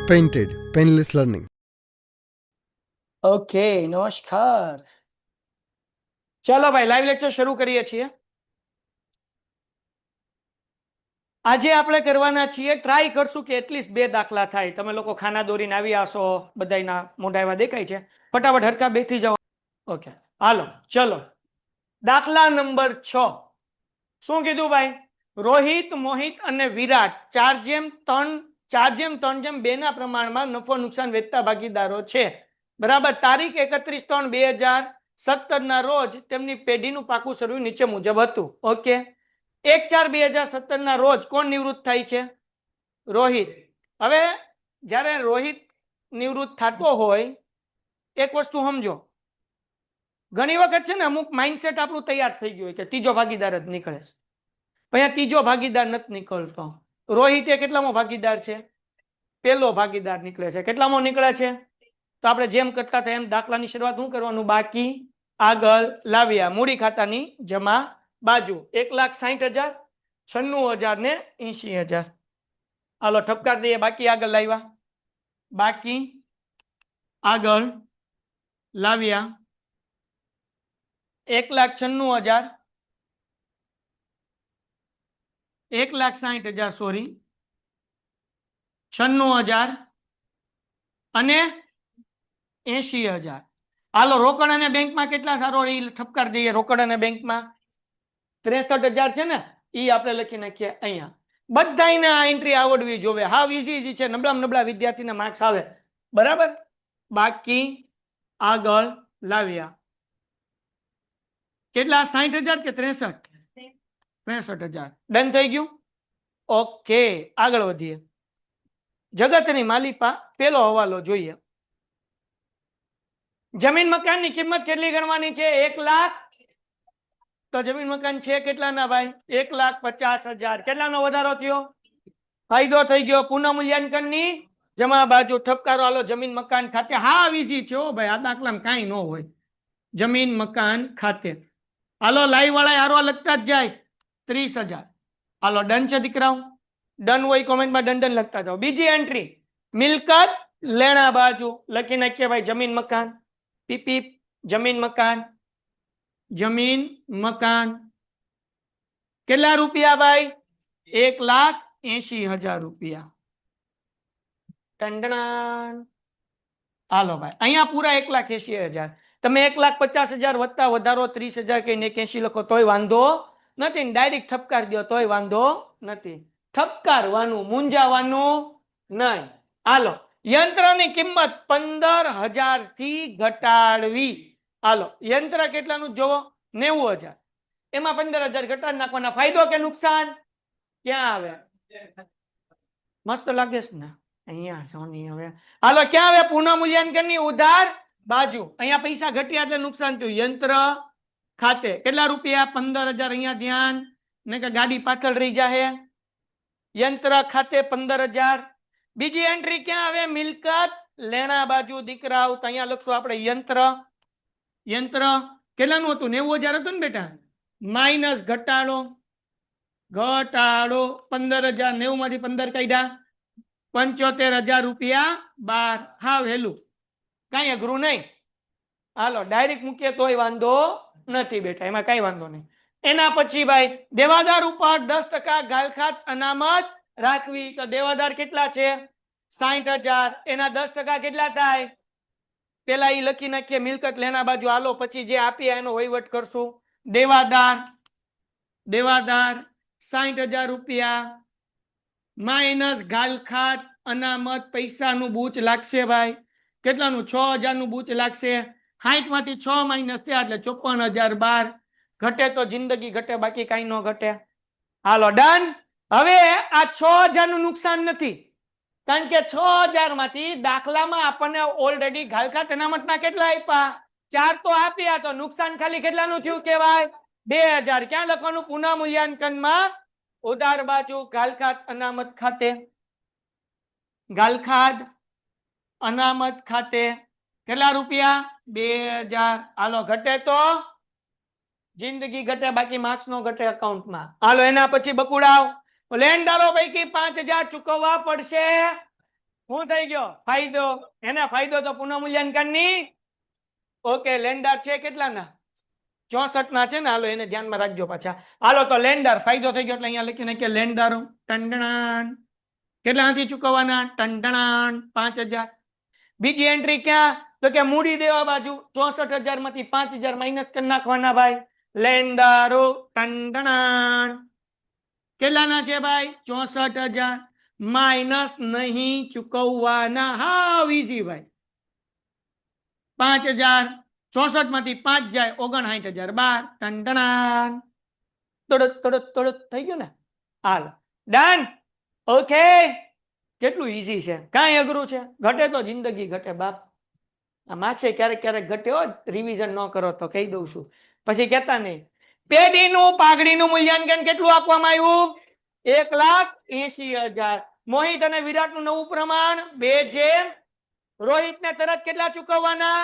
Painted, Painless Learning. Okay નમસ્કાર. ચાલો ભાઈ લાઈવ લેક્ચર શરૂ કરીએ છીએ. આજે આપણે કરવાના છીએ, ટ્રાય કરશું કે એટલીસ્ટ 2 દાખલા થાય. તમે લોકો ખાના દોરીને આવી આશો, બધાના મોઢા એવા દેખાય છે. ફટાફટ હરકા બેસી જાઓ. ઓકે હાલો ચલો. દાખલા નંબર 6. શું કીધું ભાઈ? રોહિત, મોહિત અને વિરાટ 4:3:2 ના પ્રમાણમાં નફો નુકસાન વેચતા ભાગીદારો છે. બરાબર. તારીખ 31/3/2017 ના રોજ તેમની પેઢીનું પાકું સરવૈયું નીચે મુજબ હતું. ઓકે. 1/4/2017 ના રોજ કોણ નિવૃત્ત થાય છે? રોહિત. હવે જ્યારે રોહિત નિવૃત્ત થતો હોય, એક વસ્તુ સમજો. ઘણી વખત છે ને અમુક માઇન્ડસેટ આપણું તૈયાર થઈ ગયું હોય કે ત્રીજો ભાગીદાર જ નીકળે છે. અહીંયા ત્રીજો ભાગીદાર નથી નીકળતો. રોહિત એ કેટલામો ભાગીદાર છે? પહેલો ભાગીદાર નીકળે છે. કેટલામો નીકળે છે? તો આપણે જેમ કરતા હતા એમ દાખલાની શરૂઆત શું કરવાનું? બાકી આગળ લાવ્યા. મૂડી ખાતાની જમા બાજુ 1,60,000, 96,000 ને 80,000. હાલો ઠપકાર દઈએ. બાકી આગળ લાવ્યા. બાકી આગળ લાવ્યા 1,96,000, 1,60,000 સોરી, 96,000 અને 80,000. હાલો રોકડ અને બેંકમાં કેટલા સારો ઠપકાર દઈએ. રોકડ અને બેંકમાં 63,000 છે ને, એ આપણે લખી નાખીએ અહીંયા. બધાને આ એન્ટ્રી આવડવી જોવે. હાવ ઈઝી છે. નબળા વિદ્યાર્થીને માર્ક્સ આવે. બરાબર. બાકી આગળ લાવ્યા કેટલા? 60,000 કે 63? 63,000. ડન થઈ ગયું. ઓકે આગળ વધીએ. જગતની માલિપા પેલો હવાલો જોઈએ. જમીન મકાનની કિંમત કેટલી ગણવાની છે? 1 લાખ. તો જમીન મકાન છે કેટલાના ભાઈ? 1,50,000. કેટલાનો વધારો થયો? ફાયદો થઈ ગયો. પુનઃ મૂલ્યાંકનની જમા બાજુ ઠપકારો. હાલો જમીન મકાન ખાતે. હા ઈઝી છે હો ભાઈ. આ દાખલામાં કાંઈ ન હોય. જમીન મકાન ખાતે. હાલો લાઈવ વાળા હારો લખતા જ જાય. 30,000. હાલો ડન છે દીકરાઓ? ડન હોય કોમેન્ટમાં ડન લખતા જાઓ. બીજી એન્ટ્રી મિલકત લેણા બાજુ લખી નાખીએ ભાઈ. જમીન મકાન પીપી. જમીન મકાન, જમીન મકાન કેટલા રૂપિયા ભાઈ? 1,80,000 રૂપિયા. હાલો ભાઈ અહીંયા પૂરા 1,80,000. તમે 1,50,000 વધતા વધારો 30,000 કહીને 81 લખો તોય વાંધો નથી. ડાયરેક્ટ ઠપકાર દો તોય વાંધો નથી. ઠપકારવાનું, મૂંઝાવાનું નહીં. હાલો યંત્રની કિંમત 15,000 થી ઘટાડવી. હાલો યંત્ર કેટલાનું જોવો? 90,000. એમાં 15,000 ઘટાડી નાખવાના. ફાયદો કે નુકસાન? ક્યાં આવે? મસ્ત લાગે છે ને અહીંયા સોની. હવે હાલો ક્યાં આવે? પુનઃ મૂલ્યાંકનની ઉધાર બાજુ. અહીંયા પૈસા ઘટ્યા એટલે નુકસાન થયું. યંત્ર ખાતે કેટલા રૂપિયા? 15,000. અહીંયા ધ્યાન ને કે ગાડી પાછળ રહી જાય. યંત્ર ખાતે 15,000. બીજી એન્ટ્રી ક્યાં આવે? મિલકત લેણા બાજુ દીકરાઓ. તો અહીંયા લખશું આપણે યંત્ર. યંત્ર કેટલાનું હતું? 90,000 હતું ને બેટા. માઇનસ ઘટાડો. 15,000. 90 માંથી 15 કાઢ્યા. 75,000 રૂપિયા 12. હા વહેલું. કઈ અઘરું નહીં. હાલો ડાયરેક્ટ મૂકીએ તોય વાંધો નથી બેટા. એમાં કઈ વાંધો નહીં. એના પછી ભાઈ દેવાદાર ઉપર 10% ગાલખાત અનામત રાખવી. તો દેવાદાર કેટલા છે? 60,000. એના 10% કેટલા થાય? પેલા એ લખી નાખીએ મિલકત લેણા બાજુ. હાલો પછી જે આપીએ એનો વહીવટ કરશું. દેવાદાર 60,000 રૂપિયા માઇનસ ગાલખાત અનામત પૈસાનું બૂચ લાગશે ભાઈ. કેટલાનું? 6,000 નું બૂચ લાગશે. 60 માંથી 6 માઇનસ થયા એટલે 54,012. ઘટે તો જિંદગી ઘટે, બાકી કઈ ન ઘટે. હાલો ડન. હવે આ 6,000 નું નુકસાન નથી, કારણ કે 6,000 માંથી દાખલામાં આપણને ઓલરેડી ગાલખાત અનામતના કેટલા આપ્યા? 4 તો આપ્યા. તો નુકસાન ખાલી કેટલાનું થયું કહેવાય? 2,000. ક્યાં લખવાનું? પુનઃ મૂલ્યાંકનમાં ઉધાર બાજુ ગાલખાત અનામત ખાતે. ગાલખાત અનામત ખાતે કેટલા રૂપિયા? 2,000. હાલો ઘટે તો જિંદગી ઘટે, બાકી માર્ક્સ નો ઘટે અકાઉન્ટમાં. હાલો એના પછી બકુડાવ. લેણદારો પૈકી 5,000 ચૂકવવા પડશે. શું થઈ ગયો ફાયદો એના ફાયદો તો પુનઃમૂલ્યાંકન ની ઓકે લેન્ડર છે કેટલાના 64 ના છે ને હાલો એને ધ્યાનમાં રાખજો પાછા હાલો તો લેન્ડર ફાયદો થઈ ગયો એટલે અહીંયા લખી નાખીએ લેન્ડર ટંડણાન કેટલાથી ચૂકવવાના ટંડણાન 5000 બીજી એન્ટ્રી ક્યાં તો કે મૂડી દેવા બાજુ 64,000 માંથી 5,000 માઇનસ કરી નાખવાના ભાઈ લેન્ડરો ટંડણાન કેટલાના છે ભાઈ 64,000 માઇનસ નહીં ચૂકવવાના હાવ ઈઝી ભાઈ 5,000 64 માંથી 5 જાય 59,000 12 ટંડણાન તોડત તોડત તોડત થઈ ગયું ને હાલ ડન ઓકે કેટલું ઈઝી છે કાંઈ અઘરું છે ઘટે તો જિંદગી ઘટે બાપ આ માછે ક્યારેક ક્યારેક ઘટે હો રિવિઝન ન કરો તો કહી દઉં છું પછી કહેતા નહીં પેઢીનું પાઘડીનું મૂલ્યાંકન કેટલું આપવામાં આવ્યું 1,80,000 મોહિત અને વિરાટનું નવું પ્રમાણ 2 જેમ રોહિતને તરત કેટલા ચૂકવવાના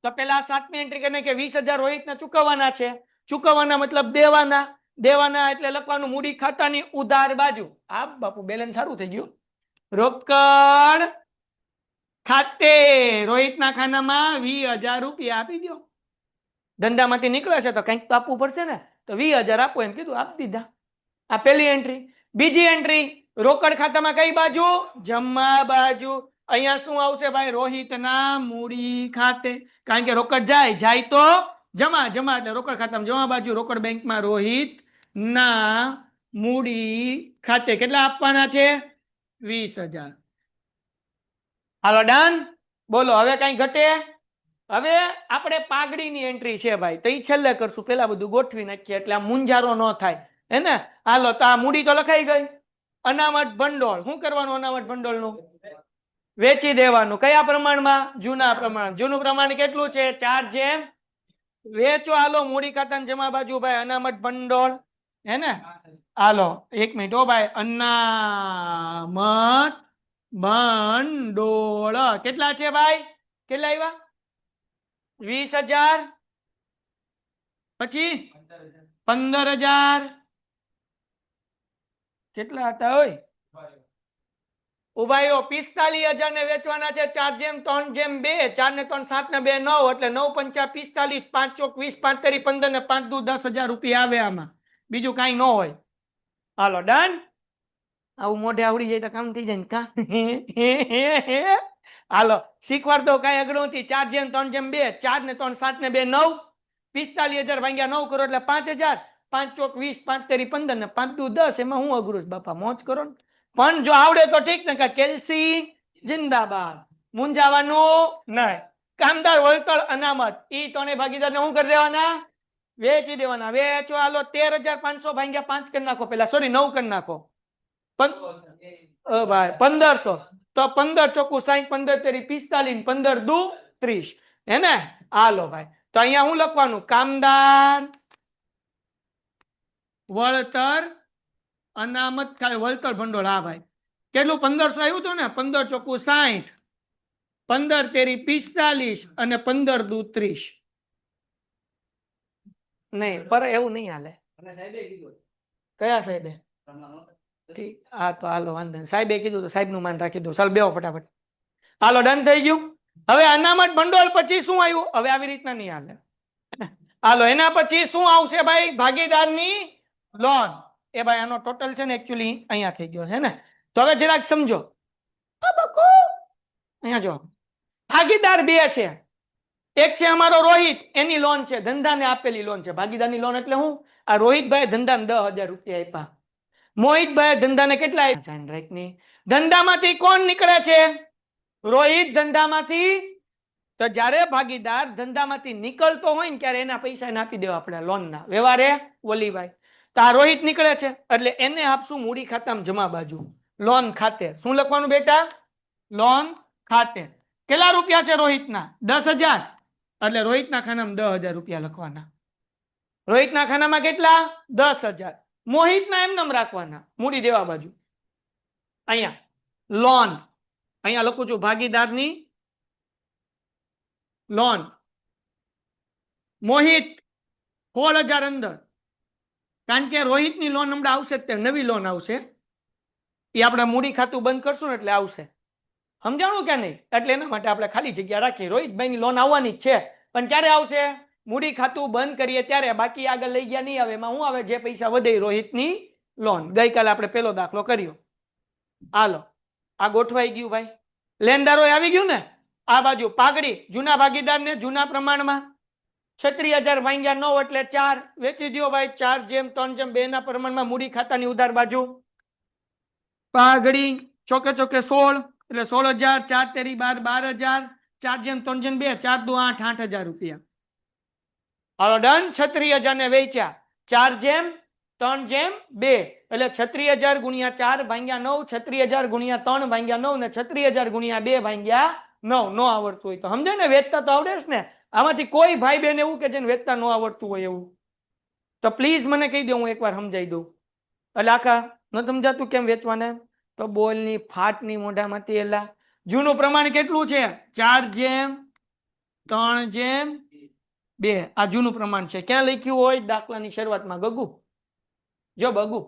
તો પેલા 7મી એન્ટ્રી કરીને કે 20,000 રોહિતને ચૂકવવાના છે ચૂકવવાના મતલબ દેવાના દેવાના એટલે લખવાનું મૂડી ખાતાની ઉધાર બાજુ આ બાપુ બેલેન્સ સારું થઈ ગયું રોકડ ખાતે રોહિતના ખાનામાં 20,000 રૂપિયા આપી દો ધંધામાંથી નીકળે છે તો કંઈક તો આપવું પડશે ને તો 20,000 આપો એમ કીધું આપી દીધા આ પહેલી એન્ટ્રી બીજી એન્ટ્રી રોકડ ખાતામાં કઈ બાજુ જમા બાજુ અહીંયા શું આવશે ભાઈ રોહિતના મૂડી ખાતે કારણ કે રોકડ જાય તો જમા જમા એટલે રોકડ ખાતામાં જમા બાજુ રોકડ બેંકમાં રોહિત ના મૂડી ખાતે કેટલા આપવાના છે 20,000 હાલો ડન બોલો હવે કઈ ઘટે હવે આપણે પાઘડીની એન્ટ્રી છે ભાઈ તો એ છેલ્લે કરશું પેલા બધું ગોઠવી નાખીએ એટલે આ મુંજારો ન થાય હે ને હાલો તો આ મૂડી તો લખાઈ ગઈ અનામત ભંડોળ શું કરવાનું અનામત ભંડોળનું વેચી દેવાનું કયા પ્રમાણમાં જૂના પ્રમાણ જૂનું પ્રમાણ કેટલું છે 4 જેમ વેચો હાલો મૂડી ખાતાની જમા બાજુ ભાઈ અનામત ભંડોળ હે ને હાલો 1 મિનિટ ઓ ભાઈ અનામત ભંડોળ કેટલા છે ભાઈ કેટલા આવ્યા 20,000 પછી 15,000 કેટલા હતા હોય ઉભાઈઓ 45,000 ને વેચવાના છે 4 જેમ 3 જેમ 2 4 ને 3 7 ને 2 9 એટલે 9 પંચા 45 5 ચોક 20 5 તેરી 15 ને 5 દુ 10,000 રૂપિયા આવે આમાં બીજું કઈ ન હોય હાલો ડન આવું મોઢે આવડી જાય તો કામ થઈ જાય ને કા હાલો શીખવાડ દો કઈ અઘરું નથી 4 જેમ 3 જેમ 2 4 ને 3 7 ને 2 9 45,000 ભાગ્યા 9 કરો એટલે 5,000 5 ચોક 20 5 તેરી 15 ને 5 દુ 10 એમાં હું અઘરું છે બાપા મોજ કરો ને પણ જો આવડે તો ઠીક ને કે કેલ્સી જિંદાબાદ મુંજાવાનું નહીં કામદાર વળતર અનામત ઈ તને ભાગીદારને શું કરી દેવાના વેચી દેવાના વેચો હાલો 13,500 ભાગ્યા 5 કરી નાખો પેલા સોરી 9 કરી નાખો ભાઈ 1,500 તો 15 ચોખ્ખું 60 15 તેરી 45 15 દુ 30 હે ને હાલો ભાઈ તો અહીંયા શું લખવાનું કામદાર વળતર અનામત વળતર ભંડોળ હા ભાઈ કેટલું 1,500 આવ્યું હતું ને 15 ચોખ્ખું 60 15 તેરી 45 અને 15 દુ 30 નહીં પર એવું નહીં હાલે કયા સાહેબે હા તો હાલો વાંધો નહીં સાહેબે કીધું તો સાહેબ નું માન રાખી દો ચાલ બેહો ફટાફટ હાલો ડન થઈ ગયું હવે અનામત ભંડોળ પછી શું આવ્યું હવે આવી રીતના નહીં હાલે હાલો એના પછી શું આવશે ભાઈ ભાગીદારની લોન એ ભાઈ આનો ટોટલ છે ને એકચ્યુઅલી અહીંયા થઈ ગયો છે ને તો હવે જરાક સમજો અહીંયા જો ભાગીદાર 2 છે એક છે અમારો રોહિત એની લોન છે ધંધાને આપેલી લોન છે ભાગીદારની લોન એટલે હું આ રોહિતભાઈ ધંધાને 10,000 રૂપિયા આપ્યા મોહિતભાઈ ધંધાને કેટલા આપ્યા ધંધામાંથી કોણ નીકળે છે રોહિત ધંધામાંથી તો જ્યારે ભાગીદાર ધંધામાંથી નીકળતો હોય ને ત્યારે એના પૈસા એને આપી દેવા આપણે લોનના વ્યવહારે ઓલીભાઈ તો આ રોહિત નીકળે છે એટલે એને આપશું મૂડી ખાતામાં જમા બાજુ લોન ખાતે શું લખવાનું બેટા લોન ખાતે કેટલા રૂપિયા છે રોહિતના 10,000 એટલે રોહિતના ખાનામાં 10,000 રૂપિયા લખવાના રોહિતના ખાનામાં કેટલા 10,000 મોહિતના એમ નામ રાખવાના મૂડી દેવા બાજુ અહીંયા લોન અહીંયા લખું છું ભાગીદારની લોન મોહિત 16,000 અંદર કારણ કે રોહિતની લોન હમણાં આવશે તે નવી લોન આવશે એ આપણે મૂડી ખાતું બંધ કરશું ને એટલે આવશે સમજાણું કે નહીં? એટલે એના માટે આપણે ખાલી જગ્યા રાખીએ. રોહિતભાઈની લોન આવવાની જ છે, પણ ક્યારે આવશે? મૂડી ખાતું બંધ કરીએ ત્યારે. બાકી આગળ લઈ ગયા નહીં આવે. એમાં શું આવે? જે પૈસા વધે રોહિતની લોન. ગઈકાલે આપણે પેલો દાખલો કર્યો. હાલો, આ ગોઠવાઈ ગયું ભાઈ. લેણદારો આવી ગયું ને? આ બાજુ પાઘડી જૂના ભાગીદાર ને જૂના પ્રમાણમાં 36,000 ભાંગ્યા 9 એટલે 4. વેચી દો ભાઈ. 4:3:2 ના પ્રમાણમાં મૂડી ખાતાની ઉધાર બાજુ. પાઘડી ચોકે ચોકે 16 એટલે 16,000. 4 તેરી 12,000. 4:3:2 4 દુ 8 8,000 રૂપિયા. હાલો ડન. 36,000 ને વેચ્યા 4:3:2 એટલે 36,000 ગુણ્યા 4 ભાંગ્યા 9. 36,000 ગુણ્યા 3 ભાંગ્યા 9 ને 36,000 ગુણ્યા 2 ભાંગ્યા 9. નો આવડતું હોય તો સમજે ને? વેચતા તો આવડે જ ને. આમાંથી કોઈ ભાઈ બેન એવું કે જેને વેચતા ન આવડતું હોય એવું તો પ્લીઝ મને કહી દો, હું એકવાર સમજાઈ દઉં. એટલે આખા ન સમજાતું કેમ વેચવાને? તો બોલની ફાટની મોઢામાંથી એલા જૂનું પ્રમાણ કેટલું છે? 4:3:2 આ જૂનું પ્રમાણ છે. ક્યાં લખ્યું હોય? દાખલાની શરૂઆતમાં. ગગુ જો, બગુ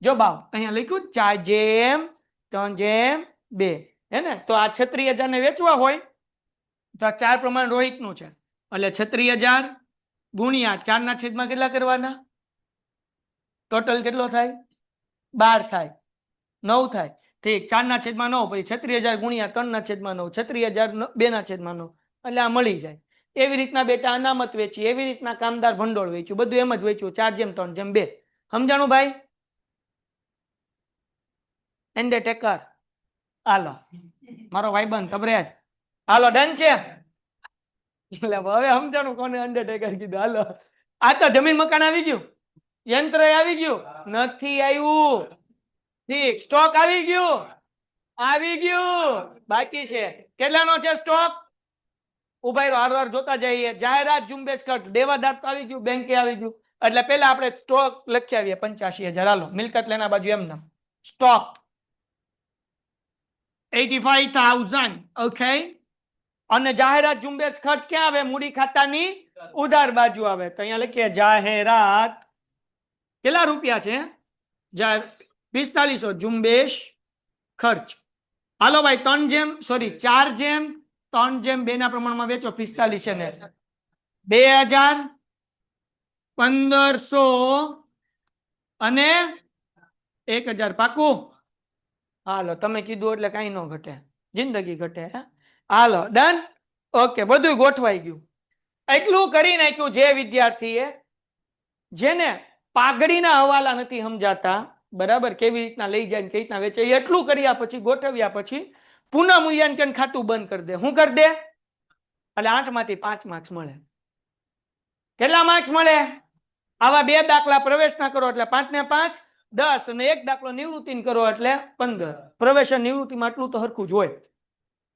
જો, બાવ અહીંયા લખ્યું 4:3:2 હે ને? તો આ 36,000 ને વેચવા હોય તો આ 4 પ્રમાણ રોહિત નું છે એટલે 36,000 ગુણ્યા 4 ના છેદમાં કેટલા કરવાના? ટોટલ કેટલો થાય? 12 થાય, 9 થાય. ઠીક. 4 ના છેદમાં 9 પછી 36,000 ગુણ્યા 3 ના છેદમાં 9 36,000 2 ના છેદમાં 9 એટલે આ મળી જાય. એવી રીતના બેટા અનામત વેચી, એવી રીતના કામદાર ભંડોળ વેચ્યું, બધું એમ જ વેચ્યું 4:3:2. સમજાણું ભાઈ? એન્ડે ટેકર હાલો મારો ભાઈબંધ તબરેજ. હાલો ડન છે. એટલે હવે સમજાણું કોને અંડરટેકર કીધું. હાલો આ તો જમીન મકાન આવી ગયું, યંત્ર આવી ગયું નથી? આવ્યું. ઠીક. સ્ટોક આવી ગયું? આવી ગયું. બાકી છે. કેટલાનો છે સ્ટોક? ઉભાઈ રો હારવાર જોતા જઈએ. જાહેરાત ઝુંબેશ ખર્ચ દેવાદાર તો આવી ગયું, બેંકે આવી ગયું. એટલે પેલા આપણે સ્ટોક લખી આવીએ 85,000. હાલો મિલકત લેના બાજુ એમને સ્ટોક 85,000. ઓકે. અને જાહેરાત ઝુંબેશ ખર્ચ ક્યાં આવે? મૂડી ખાતાની ઉધાર બાજુ આવે. તો અહીંયા લખીએ જાહેરાત કેટલા રૂપિયા છે? 4500 ઝુંબેશ ખર્ચ. હાલો ભાઈ 4:3:2 ના પ્રમાણમાં વેચો. 45 ને 2,000 1,500 અને 1,000 પાકું. હાલો તમે કીધું એટલે કઈ ન ઘટે, જિંદગી ઘટે. હાલો ડન. ઓકે, બધું ગોઠવાઈ ગયું. એટલું કરી નાખ્યું. જે વિદ્યાર્થીએ જેને પાઘડીના હવાલા નથી સમજાતા, બરાબર, કેવી રીતના લઈ જાય કેવી રીતના વેચે, એટલું કર્યા પછી ગોઠવ્યા પછી પુનઃ મૂલ્યાંકન ખાતું બંધ કરી દે. શું કરી દે? એટલે 8 માંથી 5 માર્ક્સ મળે. કેટલા માર્ક્સ મળે? આવા 2 દાખલા પ્રવેશના કરો એટલે 5 ને 5 10 અને 1 દાખલો નિવૃત્તિ કરો એટલે 15. પ્રવેશ અને નિવૃત્તિમાં આટલું તો હરખું જ હોય,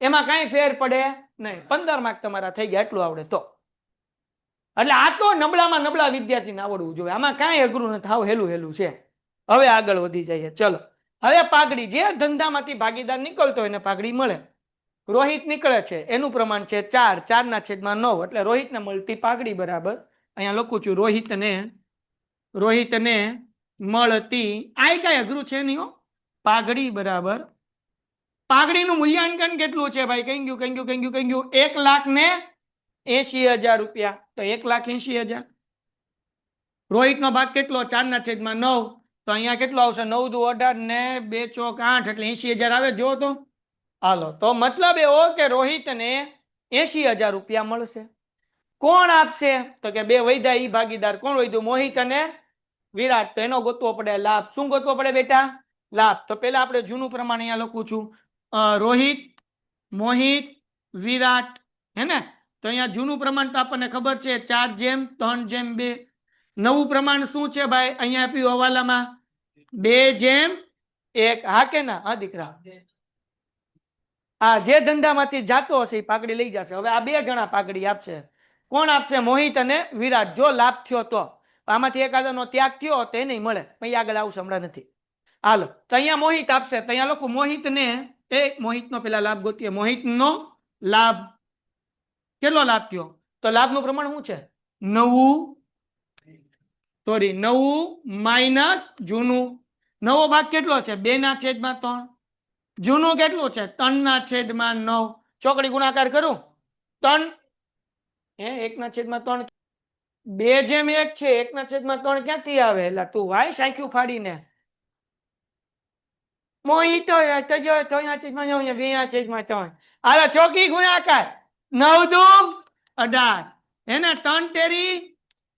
એમાં કઈ ફેર પડે નહીં. 15 માર્ક તમારા થઈ ગયા એટલું આવડે તો. એટલે આ તો નબળામાં નબળા વિદ્યાર્થીને આવડવું જોઈએ. આમાં કાંઈ અઘરું નથી, હાવ હેલું હેલું છે. હવે આગળ વધી જઈએ. ચલો હવે પાઘડી. જે ધંધામાંથી ભાગીદાર નીકળતો હોય એને પાઘડી મળે. રોહિત નીકળે છે એનું પ્રમાણ છે 4 4/9 એટલે રોહિતને મળતી પાઘડી બરાબર. અહીંયા લખું છું રોહિતને મળતી. આ કઈ અઘરું છે નહીં હો. પાઘડી બરાબર પાઘડીનું મૂલ્યાંકન કેટલું છે ભાઈ? કઈ ગયું 1,80,000 રૂપિયા. તો 1,80,000. રોહિતનો ભાગ કેટલો? 4/9. તો અહીંયા કેટલો આવશે? 9 દુ 18 ને 2 ચોક 8 એટલે 80,000 આવે. જો તો હાલો, તો મતલબ એવો કે રોહિતને 80,000 રૂપિયા મળશે. કોણ આપશે? તો કે 2 વૈધા ઈ ભાગીદાર. કોણ વૈધું? મોહિત અને વિરાટ. તો એનો ગોતવો પડે લાભ. શું ગોતવો પડે બેટા? લાભ. તો પેલા આપણે જૂનું પ્રમાણ અહીંયા લખું છું. રોહિત, મોહિત, વિરાટ, હે ને? તો અહીંયા જૂનું પ્રમાણ તો આપણને ખબર છે 4:3:2. નવું પ્રમાણ શું છે ભાઈ? અહીંયા આપ્યું હવાલામાં 2:1. હા કે ના? હા દીકરા. જે ધંધામાંથી જાતો હશે એ પાઘડી લઈ જશે. હવે આ 2 જણા પાઘડી આપશે. કોણ આપશે? મોહિત અને વિરાટ. જો લાભ થયો તો. આમાંથી એકાદાનો ત્યાગ થયો તો એ નહીં મળે. પછી આગળ આવું હમણાં નથી. હાલો, તો અહીંયા મોહિત આપશે. તો અહીંયા લખું મોહિતનો પેલા લાભ ગોતીએ. મોહિતનો લાભ કેટલો લાભ થયો? તો લાભનું પ્રમાણ શું છે? 9 માઇનસ જૂનું. નવો ભાગ કેટલો છે? 2/3. જૂનું કેટલું છે 3/9 ચોકડી ગુણાકાર કરું 3 1/3 2/1 છે 1/3 ક્યાંથી આવે એટલે તું વાય સાંખ્યું ફાડીને મોહિતો હાલો ચોકી ગુણાકાર 9 × 2 = 18 એને 3 તેરી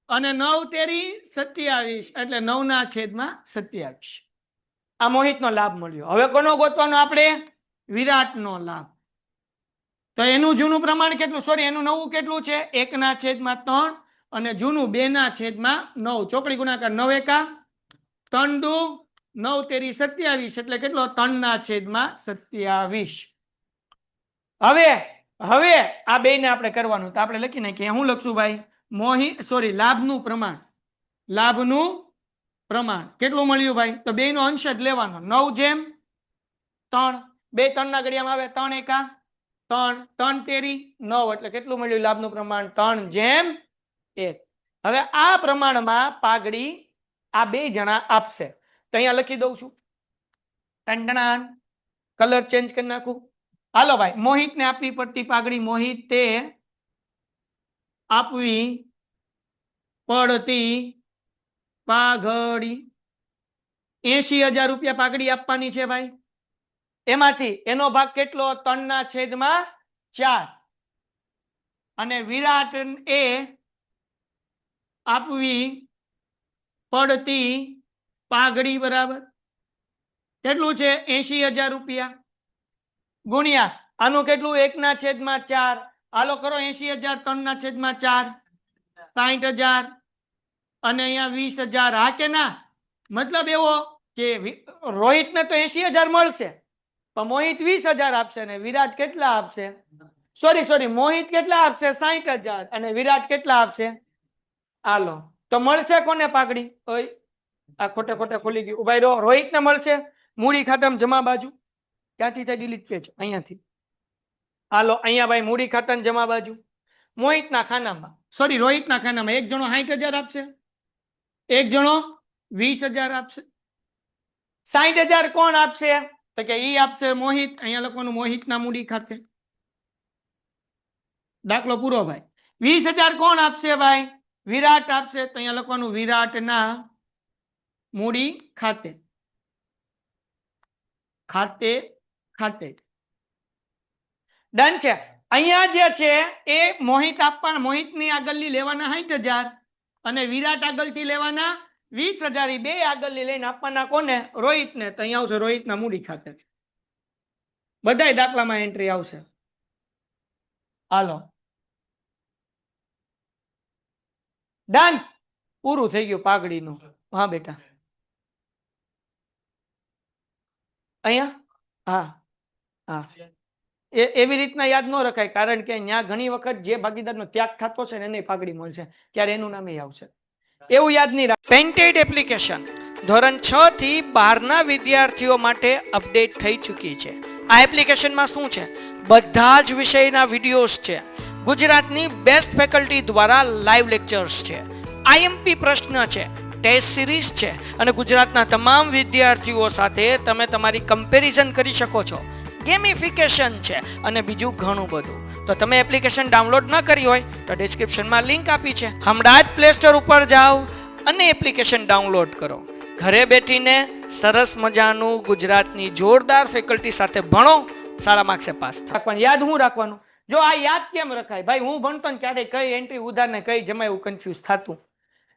અને 9 તેરી 27 એટલે 9/27 આ મોહિતનો લાભ મળ્યો હવે કોનો ગોતવાનો આપણે વિરાટનો લાભ તો એનું જૂનું પ્રમાણ કેટલું સોરી એનું નવું કેટલું છે 1/3 અને જૂનું 2/9 ચોકડી ગુણાકાર 9 એકા 3 દુ 9 તેરી 27 એટલે કેટલો 3/27 હવે હવે આ બે ને આપણે કરવાનું તો આપણે લખી નાખીએ હું લખશું ભાઈ લાભનું પ્રમાણ કેટલું મળ્યું ભાઈ તો બે નો અંશ જ લેવાનો 9/3 બે 3 ના ઘડિયામાં આવે 3 એકા 3 3 તેરી 9 એટલે કેટલું મળ્યું લાભનું પ્રમાણ 3/1 હવે આ પ્રમાણમાં પાઘડી આ બે જણા આપશે તો અહીંયા લખી દઉં છું કલર ચેન્જ કરી નાખું હાલો ભાઈ મોહિત ને આપવી પડતી પાઘડી મોહિતે આપવી પડતી પાઘડી 80,000 રૂપિયા પાઘડી આપવાની છે ભાઈ એમાંથી એનો ભાગ કેટલો 3/4 અને વિરાટ એ આપવી પડતી પાઘડી બરાબર કેટલું છે 80,000 રૂપિયા ગુણ્યા આનું કેટલું 1/4 હાલો કરો 80,000 3/4 60,000 અને અહીંયા 20,000 હા કે ના મતલબ એવો કે રોહિત ને તો 80,000 મળશે પણ મોહિત 20,000 આપશે ને વિરાટ કેટલા આપશે સોરી મોહિત કેટલા આપશે 60,000 અને વિરાટ કેટલા આપશે હાલો તો મળશે કોને પાઘડી ઓય આ ખોટે ખોટે ખોલી ગયું ઉભાઈ રહો રોહિત ને મળશે મૂડી ખાતામાં જમા બાજુ ક્યાંથી થાય ડિલીટ પેજ અહીંયાથી હાલો અહીંયા ભાઈ મૂડી ખાતામાં જમા બાજુ મોહિતના ખાનામાં રોહિતના ખાનામાં એક જણો 60,000 આપશે એક જણો 20,000 આપશે 60,000 કોણ આપશે તો કે ઈ આપશે મોહિત અહીંયા લખવાનું મોહિતના મૂડી ખાતે દાખલો પૂરો ભાઈ 20,000 કોણ આપશે ભાઈ વિરાટ આપશે તો અહીંયા લખવાનું વિરાટના મૂડી ખાતે ખાતે ખાતે ડન છે અહીંયા જે છે એ મોહિત આપવાના મોહિતની આગળની લેવાના 60,000 અને વિરાટ આગળથી લેવાના 20,000 બે આગળની લઈને આપવાના કોને રોહિતને તો અહીંયા આવશે રોહિતના મૂડી ખાતે બધાય દાખલામાં એન્ટ્રી આવશે હાલો ડન પૂરું થઈ ગયું પાઘડીનું હા બેટા અહીંયા હા હા એવી રીતના યાદ ન રખાય કારણ કે ત્યાં ઘણી વખત જે ભાગીદારનો ત્યાગ થતો છે ને એને પાઘડી મળશે ત્યારે એનું નામે આવશે એવું યાદ નહીં રાખ પેન્ટેડ એપ્લિકેશન ધોરણ 6 થી 12 ના વિદ્યાર્થીઓ માટે અપડેટ થઈ ચૂકી છે આ એપ્લિકેશનમાં શું છે બધા જ વિષયના વિડિયોઝ છે ગુજરાતની બેસ્ટ ફેકલ્ટી દ્વારા લાઈવ લેક્ચર્સ છે આઈએમપી પ્રશ્ન છે ટેસ્ટ સિરીઝ છે અને ગુજરાતના તમામ વિદ્યાર્થીઓ સાથે તમે તમારી કમ્પેરિઝન કરી શકો છો ગેમિફિકેશન છે અને બીજું ઘણું બધું તો તમે એપ્લિકેશન ડાઉનલોડ ન કરી હોય તો ડિસ્ક્રિપ્શનમાં લિંક આપી છે હમણાં જ પ્લે સ્ટોર ઉપર જાઓ અને એપ્લિકેશન ડાઉનલોડ કરો ઘરે બેઠીને સરસ મજાનું ગુજરાતની જોરદાર ફેકલ્ટી સાથે ભણો સારા માર્ક્સે પાસ થાય યાદ હું રાખવાનું જો આ યાદ કેમ રખાય ભાઈ હું ભણતો ને ક્યારે કઈ એન્ટ્રી ઉધાર ને કઈ જમા એવું કન્ફ્યુઝ થતું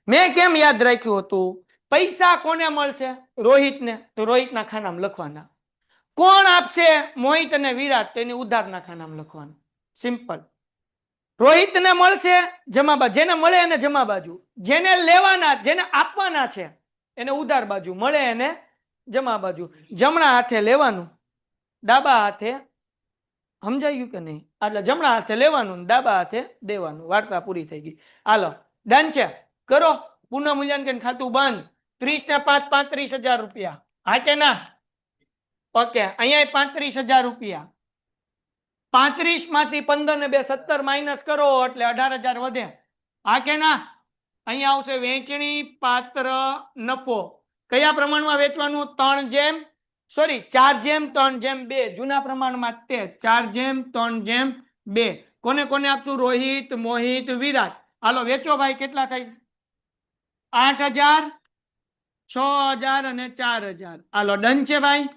મેં કેમ યાદ રાખ્યું હતું પૈસા કોને મળશે રોહિતને તો રોહિતના ખાનામાં લખવાના કોણ આપશે મોહિત અને વિરાટ તેની ઉધારના ખાનામાં લખવાનું સિમ્પલ રોહિતને મળશે જમા બાજુ જેને મળે એને જમા બાજુ જેને લેવાના જેને આપવાના છે એને ઉધાર બાજુ મળે એને જમા બાજુ જમણા હાથે લેવાનું ડાબા હાથે સમજાયું કે નહીં એટલે જમણા હાથે લેવાનું ડાબા હાથે દેવાનું વાર્તા પૂરી થઈ ગઈ હાલો ડન છે કરો પુનઃ મૂલ્યાંકન ખાતું બંધ 30 ને 5 35,000 રૂપિયા હા કે ના ઓકે અહીંયા 35,000 રૂપિયા 35 માંથી 15 ને 2 17 માઇનસ કરો એટલે 18,000 વધે હા કે ના અહીંયા આવશે વેચણી પાત્ર નફો કયા પ્રમાણમાં વેચવાનું 3/4 સોરી 4:3:2 જૂના પ્રમાણમાં 4:3:2 કોને કોને આપશું? રોહિત, મોહિત, વિરાટ. હાલો વેચો ભાઈ, કેટલા થાય? 8,000, 6,000 અને 4,000. હાલો ડન છે ભાઈ.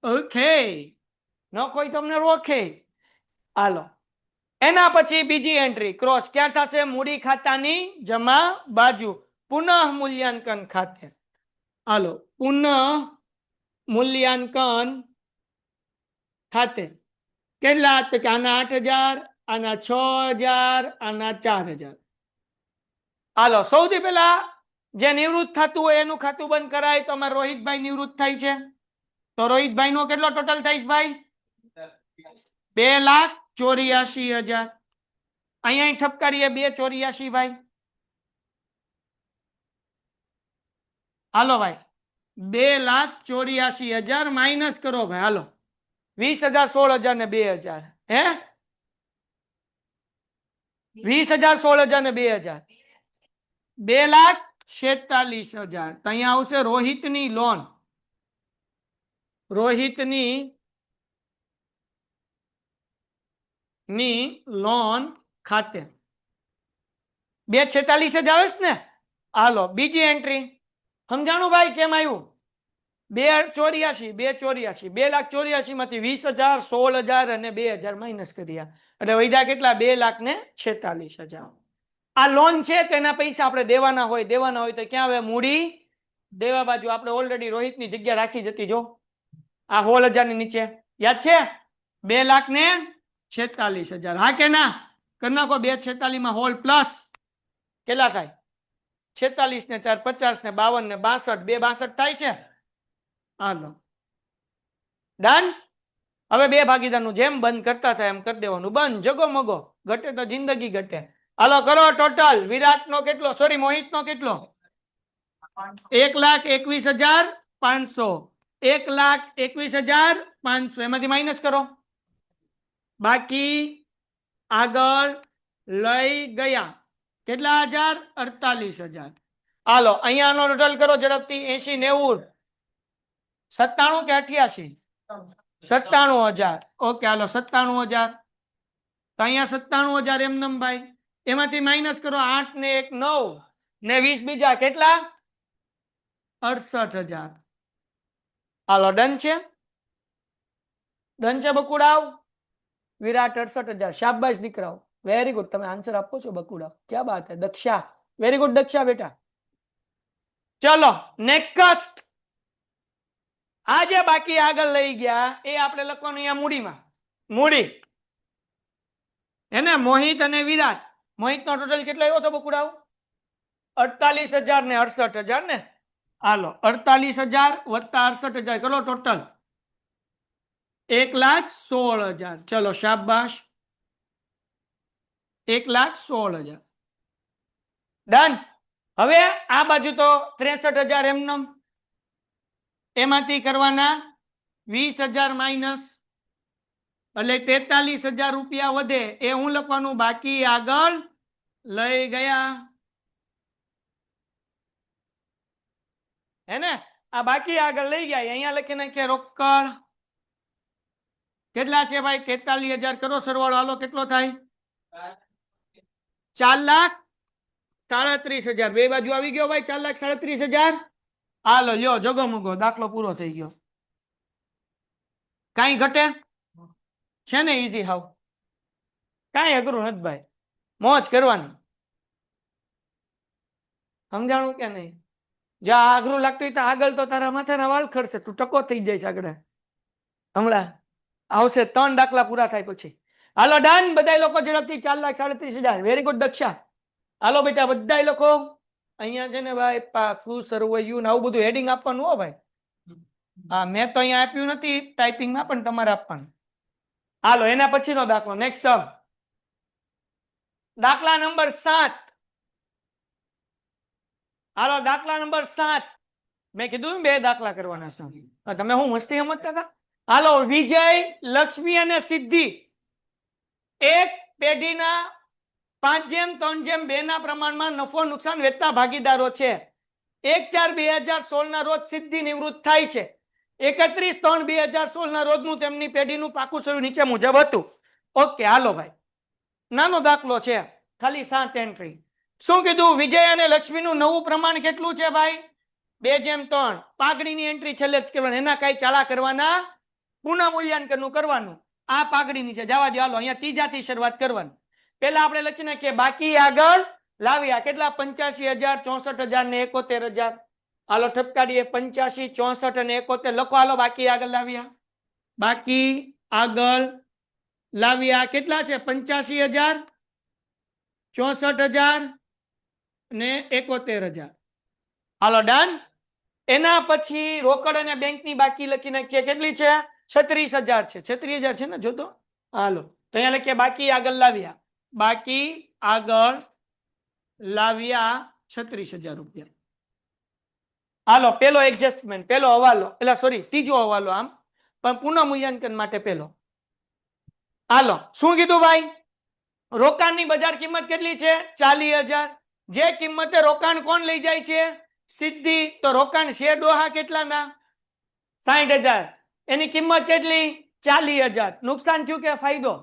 ઓકે, ન કોઈ તમને રોકે. હાલો એના પછી બીજી એન્ટ્રી ક્રોસ ક્યાં થશે? મૂડી ખાતાની જમા બાજુ, પુનઃ મૂલ્યાંકન ખાતે. હાલો પુનઃ મૂલ્યાંકન ખાતે કેટલા? તો કે આના 8,000, આના 6,000, આના 4,000. હાલો સૌથી પહેલા જે નિવૃત્ત થતું હોય એનું ખાતું બંધ કરાય. તો અમારે રોહિતભાઈ નિવૃત્ત થાય છે, તો રોહિતભાઈ નો કેટલો ટોટલ થાય છે ભાઈ? 2,84,000. અહીંયા ઠપકારીએ 2,84 ભાઈ. હાલો ભાઈ 2,84,000 માઇનસ કરો ભાઈ. હાલો 20,000, 16,000 ને 2,000. હે 20,000, 16,000 ને 2,000, 2,46,000. તો અહીંયા આવશે રોહિતની લોન. રોહિતની લોન ખાતે 2,46,000 આવે છે ને. હાલો બીજી એન્ટ્રી સમજાણું ભાઈ કેમ આવ્યું? 2,84, 2,84 માંથી 20,000, 16,000 અને 2,000 માઇનસ કર્યા એટલે વધ્યા કેટલા? 2,46,000. આ લોન છે તેના પૈસા આપણે દેવાના હોય તો ક્યાં આવે? મૂડી દેવા બાજુ. આપણે ઓલરેડી રોહિતની જગ્યા રાખી જતી જો આ 16,000 ની નીચે, યાદ છે? 2,46,000. હા કે ના? કરી નાખો. 2,46 માં હોલ પ્લસ કેટલા થાય? 46 ને 4 50 ને 52 ને 62, 2,62 થાય છે. હાલો ડન. હવે બે ભાગીદારનું જેમ બંધ કરતા થાય એમ કરી દેવાનું બંધ. જગો મગો ઘટે તો જિંદગી ઘટે. હાલો કરો ટોટલ. વિરાટ નો કેટલો? સોરી મોહિત નો કેટલો? 1,21,500. 1,21,500 એમાંથી માઇનસ કરો. બાકી આગળ લઈ ગયા કેટલા હજાર? 48,000. હાલો અહીંયા ટોટલ કરો ઝડપથી. 80, 90, 97 કે 88? 97,000. ઓકે હાલો 97,000. તો અહીંયા 97,000 એમનેમ ભાઈ. એમાંથી માઇનસ કરો 8 ને 1 9 ને 20 બીજા કેટલા? 68,000. હાલો ડન છે? ડન છે બકુડાવ? વિરાટ 68,000. શાબાશ દીકરાઓ, વેરી ગુડ. તમે આન્સર આપો છો બકુડાવ, ક્યાં બાત હે. Daksha very good. દક્ષા બેટા ચલો નેક્સ્ટ. આજે બાકી આગળ લઈ ગયા એ આપણે લખવાનું અહીંયા મૂડીમાં. મૂડી એને મોહિત અને વિરાટ. મોહિત નો ટોટલ કેટલો આવ્યો હતો બકુડાવ? 48,000 ને 68,000 ને. હાલો 48,000 વત્તા 68,000 કરો ટોટલ 1,16,000. ચલો શાબાશ 1,16,000 ડન. હવે આ બાજુ તો 63,000 એમનેમ. એમાંથી કરવાના 20,000 માઇનસ એટલે 43,000 રૂપિયા વધે. એ હું લખવાનું બાકી આગળ લઈ ગયા. હે ને? આ બાકી આગળ લઈ ગયા અહીંયા લખી નાખીએ રોકડ. કેટલા છે ભાઈ? 43,000 કરો સરવાળો. હાલો કેટલો થાય? 4,37,000. બે બાજુ આવી ગયો ભાઈ 4,37,000. હાલો લ્યો જગો મગો દાખલો પૂરો થઈ ગયો. કઈ ઘટે છે ને? ઈઝી હાવ, કઈ અઘરું નથી ભાઈ. મોજ કરવાની. સમજાણું કે નહીં? જ્યાં અઘરું લાગતું તો આગળ તો તારા માથાના વાળ ખડશે. તું ટકો થઈ જાય આગળ. હમણાં આવશે 3 દાખલા પૂરા થાય પછી. હાલો ડન. બધા લોકો ઝડપથી 4,37,000. Very good Daksha. હાલો બેટા બધા લોકો અહીંયા છે ને ભાઈ પાકું સરવૈયું ને આવું બધું હેડિંગ આપવાનું હો ભાઈ. હા મેં તો અહીંયા આપ્યું નથી ટાઈપિંગમાં, પણ તમારે આપવાનું. હાલો એના પછીનો દાખલો નેક્સ્ટ સમ. દાખલા નંબર 7. હાલો દાખલા નંબર 7. મેં કીધું 2 દાખલા કરવાના છે. તમે હું મસ્તી સમજતા હતા? હાલો વિજય, લક્ષ્મી અને સિદ્ધિ એક પેઢીના 5:3:2 ના પ્રમાણમાં નફો નુકસાન વેચતા ભાગીદારો છે. 1/4/2016 ના રોજ સિદ્ધિ નિવૃત્ત થાય છે. 31/3/2016 ના રોજનું તેમની પેઢીનું પાકું શરૂ નીચે મુજબ હતું. ઓકે હાલો ભાઈ, નાનો દાખલો છે, ખાલી 7 એન્ટ્રી. શું કીધું? વિજય અને લક્ષ્મીનું નવું પ્રમાણ કેટલું છે ભાઈ? 2:3. પાઘડીની એન્ટ્રી છેલ્લે જ કરવાની, એના કઈ ચાળા કરવાના, પુનઃ મૂલ્યાંકનનું કરવાનું. આ પાઘડીની છે, જવા દો. હાલો અહીંયા ત્રીજાથી શરૂઆત કરવાની. પેલા આપણે લખી નાખીએ બાકી આગળ લાવ્યા કેટલા? 85,000, 64,000 ને 71,000. હાલો ઠપકારીએ 85, 64 અને 71 લખો. હાલો બાકી આગળ લાવ્યા, બાકી આગળ લાવ્યા કેટલા છે? 85,000, 64,000 ને 71,000. હાલો ડન. એના પછી રોકડ અને બેંકની બાકી લખી નાખીએ, કેટલી છે? 36,000 છે. 36,000 છે ને, જોતો. હાલો તો અહીંયા લખીએ બાકી આગળ લાવ્યા, બાકી આગળ લાવ્યા 36,000 રૂપિયા. હાલો પેલો એડજસ્ટમેન્ટ, પેલો હવાલો, એટલે સોરી ત્રીજો હવાલો, આમ પણ પુનઃ મૂલ્યાંકન માટે પેલો. હાલો શું કીધું ભાઈ? રોકાણની બજાર કિંમત કેટલી છે? 40,000. જે કિંમતે રોકાણ કોણ લઈ જાય છે? સિદ્ધિ. તો રોકાણ છે ડોહા કેટલાના? 60,000. એની કિંમત કેટલી? 40,000. નુકસાન થયું કે ફાયદો?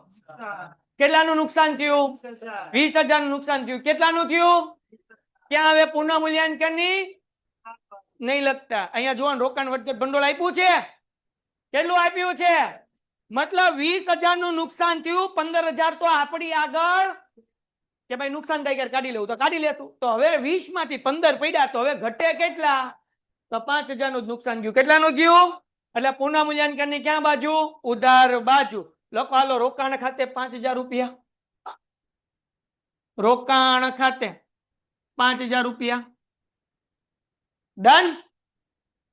કેટલાનું નુકસાન થયું? 20,000 નું નુકસાન થયું. કેટલાનું થયું? ક્યાં આવે પુનઃ મૂલ્યાંકનની? નહીં લખતા. અહીંયા જોવાનું, રોકાણ વધઘટ ભંડોળ આપ્યું છે, કેટલું આપ્યું છે? મતલબ 20,000 નું નુકસાન થયું, 15,000 તો આપણી આગળ કે ભાઈ નુકસાન થાય કાઢી લેવું તો કાઢી લેશું. તો હવે 20 માંથી 15 પડ્યા, તો હવે ઘટે કેટલા? તો 5,000 નું નુકસાન ગયું. કેટલાનું ગયું? એટલે પુનઃ મૂલ્યાંકન ની ક્યાં બાજુ? ઉધાર બાજુ. લખો હાલો રોકાણ ખાતે 5,000 રૂપિયા, રોકાણ ખાતે 5,000 રૂપિયા. ડન.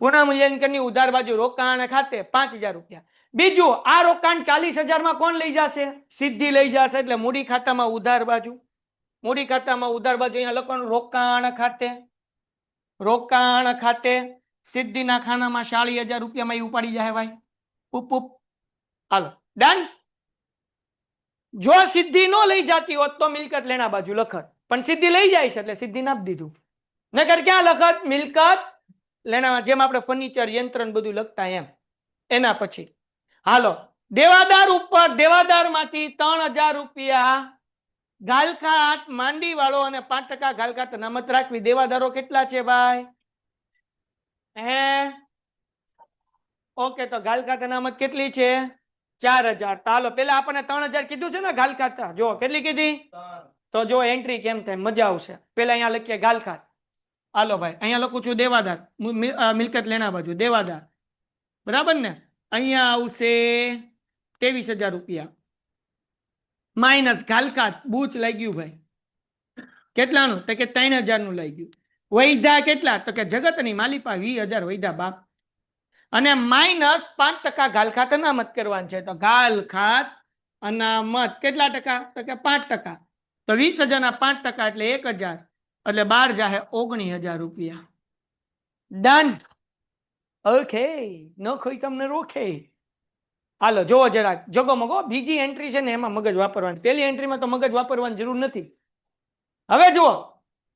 પુનઃ મૂલ્યાંકન ની ઉધાર બાજુ રોકાણ ખાતે 5,000 રૂપિયા. બીજું, આ રોકાણ 40,000 માં કોણ લઈ જશે? સિદ્ધિ લઈ જશે. એટલે મૂડી ખાતામાં ઉધાર બાજુ, મૂડી ખાતામાં ઉધાર બાજુ અહીંયા લખવાનું રોકાણ ખાતે, રોકાણ ખાતે સિદ્ધિના ખાનામાં 40,000 રૂપિયામાં એ ઉપાડી જાય ભાઈ. ઉપ ઉપ. હાલો ડન. જો સિદ્ધિ નો લઈ જતી હોત તો મિલકત લેણા બાજુ લખત, પણ સિદ્ધિ લઈ જાય છે એટલે સિદ્ધિ નાપ દીધું. નકર ક્યાં લખત? મિલકત લેણા, જેમ આપણે ફર્નિચર, યંત્ર બધું લખતા એમ. એના પછી હાલો દેવાદાર ઉપર, દેવાદાર માંથી 3,000 રૂપિયા ગાલખાત માંડી વાળો અને 5% ગાલખાત અનામત રાખવી. દેવાદારો કેટલા છે ભાઈ? ઓકે, તો ગાલખાત અનામત કેટલી છે? 4,000. ચાલો પેલા આપણને 3,000 કીધું છે ને ગાલખાત. જો કેટલી કીધી? તો જો એન્ટ્રી કેમ થાય, મજા આવશે. પેલા અહીંયા લખીએ ગાલખાત. હાલો ભાઈ અહીંયા લખું છું દેવાદાર, મિલકત લેણા બાજુ દેવાદાર, બરાબર ને? અહીંયા આવશે 23,000 રૂપિયા માઇનસ ગાલખાત બૂચ લાગ્યું ભાઈ. કેટલાનું? તો કે 3,000 નું લાગ્યું. વૈધા કેટલા? તો કે જગતની માલિપા 20,000 વૈધા બાપ. અને માઇનસ 5% ગાલખાત અનામત કરવાનું છે. તો ગાલખાત અનામત કેટલા ટકા? તો કે 5%. તો 20,000 ના 5% એટલે 1,000, એટલે 12 જાહે 19,000 રૂપિયા. ડન. ઓકે, ન કોઈ તમને રોકે. હાલો જોવો જરાક જગો મગો. બીજી એન્ટ્રી છે ને એમાં મગજ વાપરવાની, પેલી એન્ટ્રીમાં તો મગજ વાપરવાની જરૂર નથી. હવે જુઓ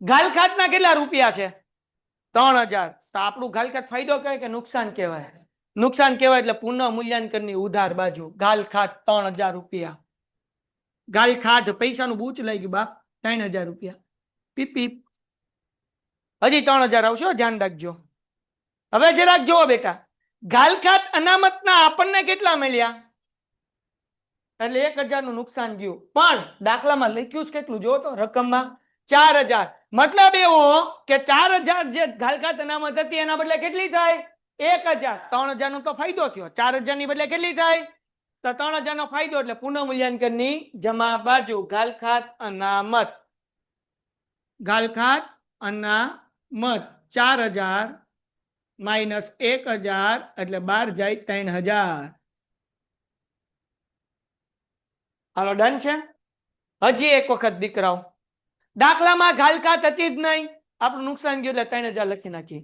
ગાલખાતના કેટલા રૂપિયા છે? 3,000. તો આપણું ગાલખાત ફાયદો કહેવાય કે નુકસાન કહેવાય? નુકસાન કહેવાય. એટલે પુનઃ મૂલ્યાંકનની ઉધાર બાજુ ગાલખાત 3,000 રૂપિયા. ગાલખાત પૈસાનું બૂચ લઈ ગયું બાપ, 3,000 રૂપિયા. પીપ પીપ. હજી 3,000 આવશે, ધ્યાન રાખજો. હવે જરાક જુઓ બેટા, ગાલખાત અનામતના આપણને કેટલા મળ્યા? એટલે 1,000 નું નુકસાન ગયું. પણ દાખલામાં લખ્યું કેટલું જો તો રકમમાં 4,000. મતલબ એવો કે 4,000 જે ગાલખાત અનામત હતી એના બદલે કેટલી થાય? 1,000. 3,000 નો તો ફાયદો થયો, 4,000 ની બદલે કેટલી થાય? તો 3,000 નો ફાયદો. એટલે પુનઃ મૂલ્યાંકન ની જમા બાજુ ગાલખાત અનામત, ગાલખાત અનામત 4,000 માઇનસ 1,000 એટલે 12 જાય 3,000. હાલો ડન છે. હજી એક વખત દીકરાઓ, દાખલામાં ગાલખાત હતી જ નહીં, આપણું નુકસાન ગયું એટલે 3,000 લખી નાખી.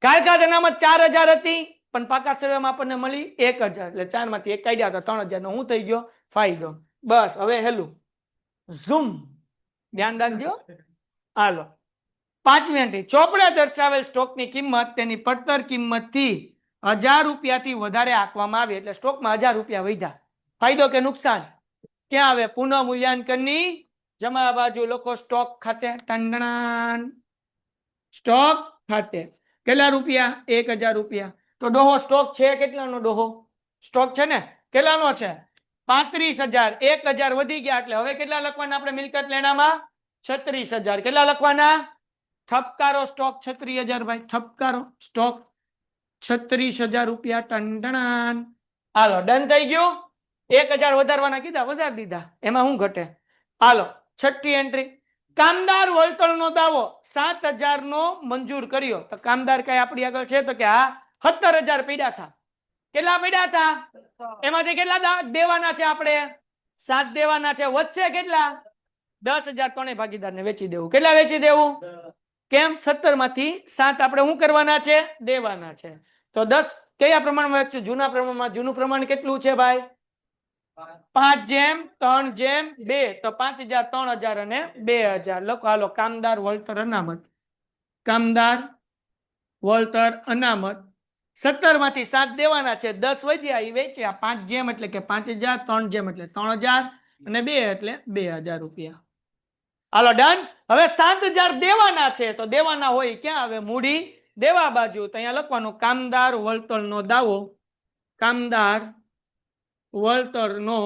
ગાલખાત અનામત 4,000 હતી, પણ પાકા સરળમાં આપણને મળી 1,000, એટલે 4 માંથી 1 કાઢ્યા તો 3,000 નો હું થઈ ગયો? ફાયદો. બસ હવે હેલું ઝૂમ, ધ્યાન રાખજો. હાલો પાંચમી એન્ટ્રી, ચોપડે દર્શાવેલ સ્ટોકની કિંમત તેની પડતર કિંમતથી 1000 રૂપિયાથી વધારે આંકવામાં આવે એટલે સ્ટોકમાં 1000 રૂપિયા વધ્યા, ફાયદો કે નુકસાન? ક્યાં આવે? પુનઃ મૂલ્યાંકનની જમા બાજુ લખો સ્ટોક ખાતે, ટંડણાન સ્ટોક ખાતે કેટલા રૂપિયા? 1000 રૂપિયા. તો ડોહો સ્ટોક છે કેટલાનો? ડોહો સ્ટોક છે ને કેટલાનો છે? 35000. 1000 વધી ગયા એટલે હવે કેટલા લખવાના આપણે મિલકત લેણામાં? 36000. કેટલા લખવાના? ઠપકારો સ્ટોક 36000 ભાઈ, ઠપકારો સ્ટોક 36000 રૂપિયા. ટંડણાન. હાલો ડન થઈ ગયું. 1000 વધારવાના કીધા, વધારી દીધા, એમાં શું ઘટે? હાલો છઠ્ઠી એન્ટ્રી, કામદાર વળતરનો દાવો 7000 નો મંજૂર કર્યો. તો કામદાર કઈ આપણી આગળ છે? તો કે હા 17000 પડ્યા હતા. કેટલા પડ્યા હતા? એમાંથી કેટલા દેવાના છે? આપણે 7 દેવાના છે. વધશે કેટલા? 10000. ત્રણેય ભાગીદારને વેચી દેવું. કેટલા વેચી દેવું? કેમ? 17 માંથી 7 આપણે શું કરવાના છે? દેવાના છે. તો 10 કયા પ્રમાણમાં વેચશું? જૂના પ્રમાણમાં. જૂનું પ્રમાણ કેટલું છે ભાઈ? 5:3:2. તો 5000, 3000 અને 2000 લખો. હાલો કામદાર વળતર અનામત, કામદાર વળતર અનામત 17 માંથી 7 દેવાના છે. 10 વધ્યા એ વેચ્યા. 5 જેમ એટલે કે 5000, 3 જેમ એટલે 3000 અને 2 એટલે 2000 રૂપિયા. હાલો ડન. હવે 7000 દેવાના છે તો દેવાના હોય ક્યાં આવે? મૂડી દેવા બાજુ. તો અહીંયા લખવાનું કામદાર વળતરનો દાવો, કામદાર વળતરનો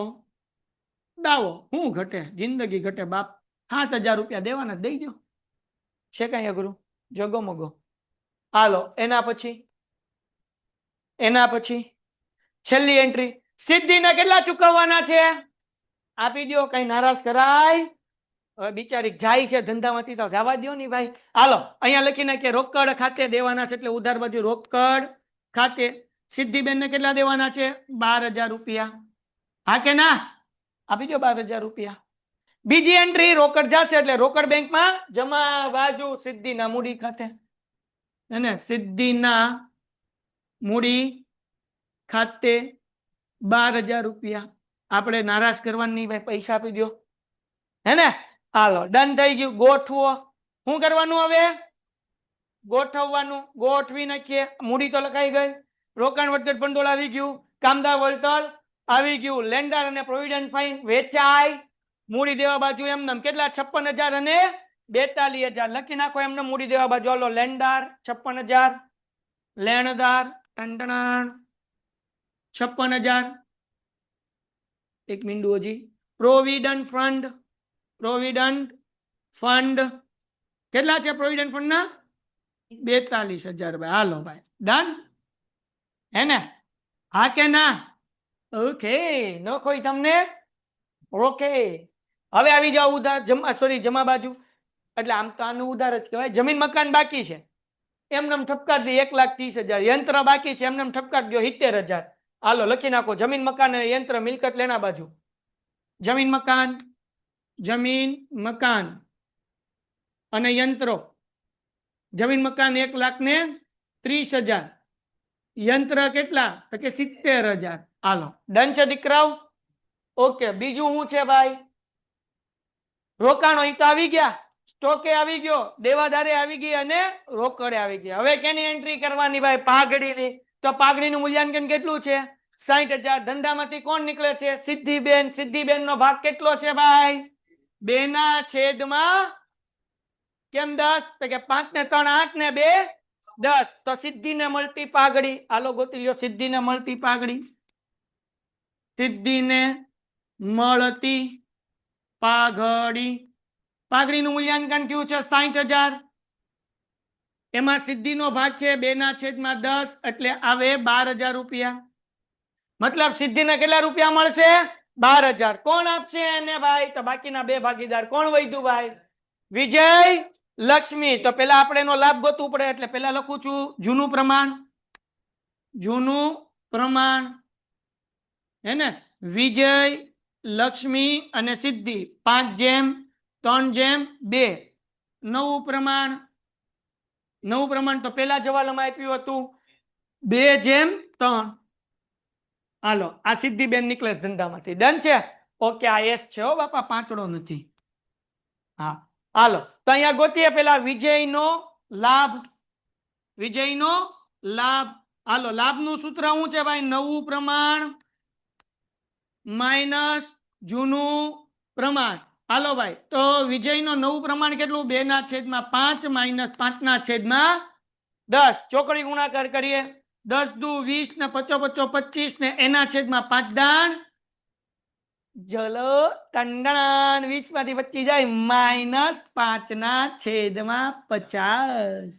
દાવો. શું ઘટે? જિંદગી ઘટે બાપ. 7000 રૂપિયા દેવાના, દઈ દો. છે કઈ અઘરું? જગો મગો. હાલો એના પછી છેલ્લી એન્ટ્રી, સિદ્ધિને કેટલા ચૂકવવાના છે? આપી દો, કઈ નારાજ કરાય? હવે બિચારી જાય છે ધંધામાંથી તો જવા દો ને ભાઈ. હાલો અહીંયા લખી નાખીએ રોકડ ખાતે દેવાના છે એટલે ઉધાર બાજુ રોકડ ખાતે. સિદ્ધિબેન ને કેટલા દેવાના છે? 12000 રૂપિયા. હા કે ના? આપી દો 12000 રૂપિયા. બીજી એન્ટ્રી રોકડ જશે એટલે રોકડ બેંકમાં જમા બાજુ સિદ્ધિના મૂડી ખાતે. અને સિદ્ધિના મૂડી ખાતે 12000 રૂપિયા. આપણે નારાજ કરવાની નહીં ભાઈ, પૈસા આપી દો. હે ને? હાલો ડન થઈ ગયું. ગોઠવો. શું કરવાનું હવે? ગોઠવવાનું. ગોઠવી નાખીએ. મૂડી તો લખાઈ ગઈ. રોકાણ વધઘટ ભંડોળ આવી ગયું. કામદાર વળતર આવી ગયું. લેન્ડર અને પ્રોવિડન્ટ ફંડ વેચાય. મૂડી દેવા બાજુ એમને કેટલા? 56000 અને 42000 લખી નાખો એમને મૂડી દેવા બાજુ. હાલો લેન્ડર 56000, લેણદાર ટંટણ 56000. એક મિનિટ હજી. પ્રોવિડન્ટ ફંડ, પ્રોવિડન્ટ ફંડ કેટલા છે? પ્રોવિડન્ટ ફંડ ના 42000 ભાઈ. હાલો ભાઈ ડન. હે ને? હા કે ના? ઓકે ન કોઈ તમને? ઓકે. હવે આવી જાઓ ઉધાર જમા બાજુ. એટલે આમ તો આનું ઉધાર જ કહેવાય. જમીન મકાન બાકી છે એમને ઠપકાર દે 1,30,000. યંત્ર બાકી છે એમને ઠપકાર દો 70000. હાલો લખી નાખો જમીન મકાન અને યંત્ર મિલકત લેના બાજુ. જમીન મકાન, જમીન મકાન અને યંત્રો. જમીન મકાન 1,30,000. યંત્ર કેટલા? તો કે 70000. હાલો ડન છે દીકરાઓ? ઓકે. બીજું શું છે ભાઈ? રોકાણો ઈ તો આવી ગયા, સ્ટોકે આવી ગયો, દેવાદારે આવી ગઈ અને રોકડે આવી ગયા. હવે કેની એન્ટ્રી કરવાની ભાઈ? પાઘડીની. તો પાઘડીનું મૂલ્યાંકન કેટલું છે? 60000. ધંધામાંથી કોણ નીકળે છે? સિદ્ધિબેન. સિદ્ધિબેન નો ભાગ કેટલો છે ભાઈ? 2/10. કેમ 10? તો કે 5 ને 3 8 ને 2 10. તો સિદ્ધિને મળતી પાઘડી. હાલો ગોતી લ્યો સિદ્ધિને મળતી પાઘડી. સિદ્ધિને મળતી પાઘડી. પાઘડીનું મૂલ્યાંકન કેવું છે? 60000. એમાં સિદ્ધિનો ભાગ છે 2/10 એટલે આવે 12000 રૂપિયા. મતલબ સિદ્ધિને કેટલા રૂપિયા મળશે? 12000. કોણ આપશે એને ભાઈ? તો બાકીના બે ભાગીદાર. કોણ વધ્યું ભાઈ? વિજય, લક્ષ્મી. તો પેલા આપણે એનો લાભ ગોતવું પડે એટલે પેલા લખું છું જૂનું પ્રમાણ. જૂનું પ્રમાણ. હે ને? વિજય, લક્ષ્મી અને સિદ્ધિ 5:3:2. નવું પ્રમાણ. નવું પ્રમાણ તો પેલા જવાલામાં આપ્યું હતું 2:3. હાલો આ સિદ્ધિબેન નીકળે ધંધામાંથી. ડન છે? ઓકે. આ એસ છે હો બાપા, પાંચડો નથી. હા હાલો તો અહીંયા ગોતીએ પેલા વિજયનો લાભ. વિજયનો લાભ હાલો લાભનું સૂત્ર શું છે ભાઈ? નવું પ્રમાણ માઇનસ જૂનું પ્રમાણ. હાલો ભાઈ, તો વિજયનું નવું પ્રમાણ કેટલું? 2/5 માઇનસ 5/10. ચોકડી ગુણાકાર કરીએ. 10 દુ 20 ને 5 5 25 ને એના છેદમાં 5 દાણ ચલો ટંડણ 20 માંથી 25 જાય -5/50.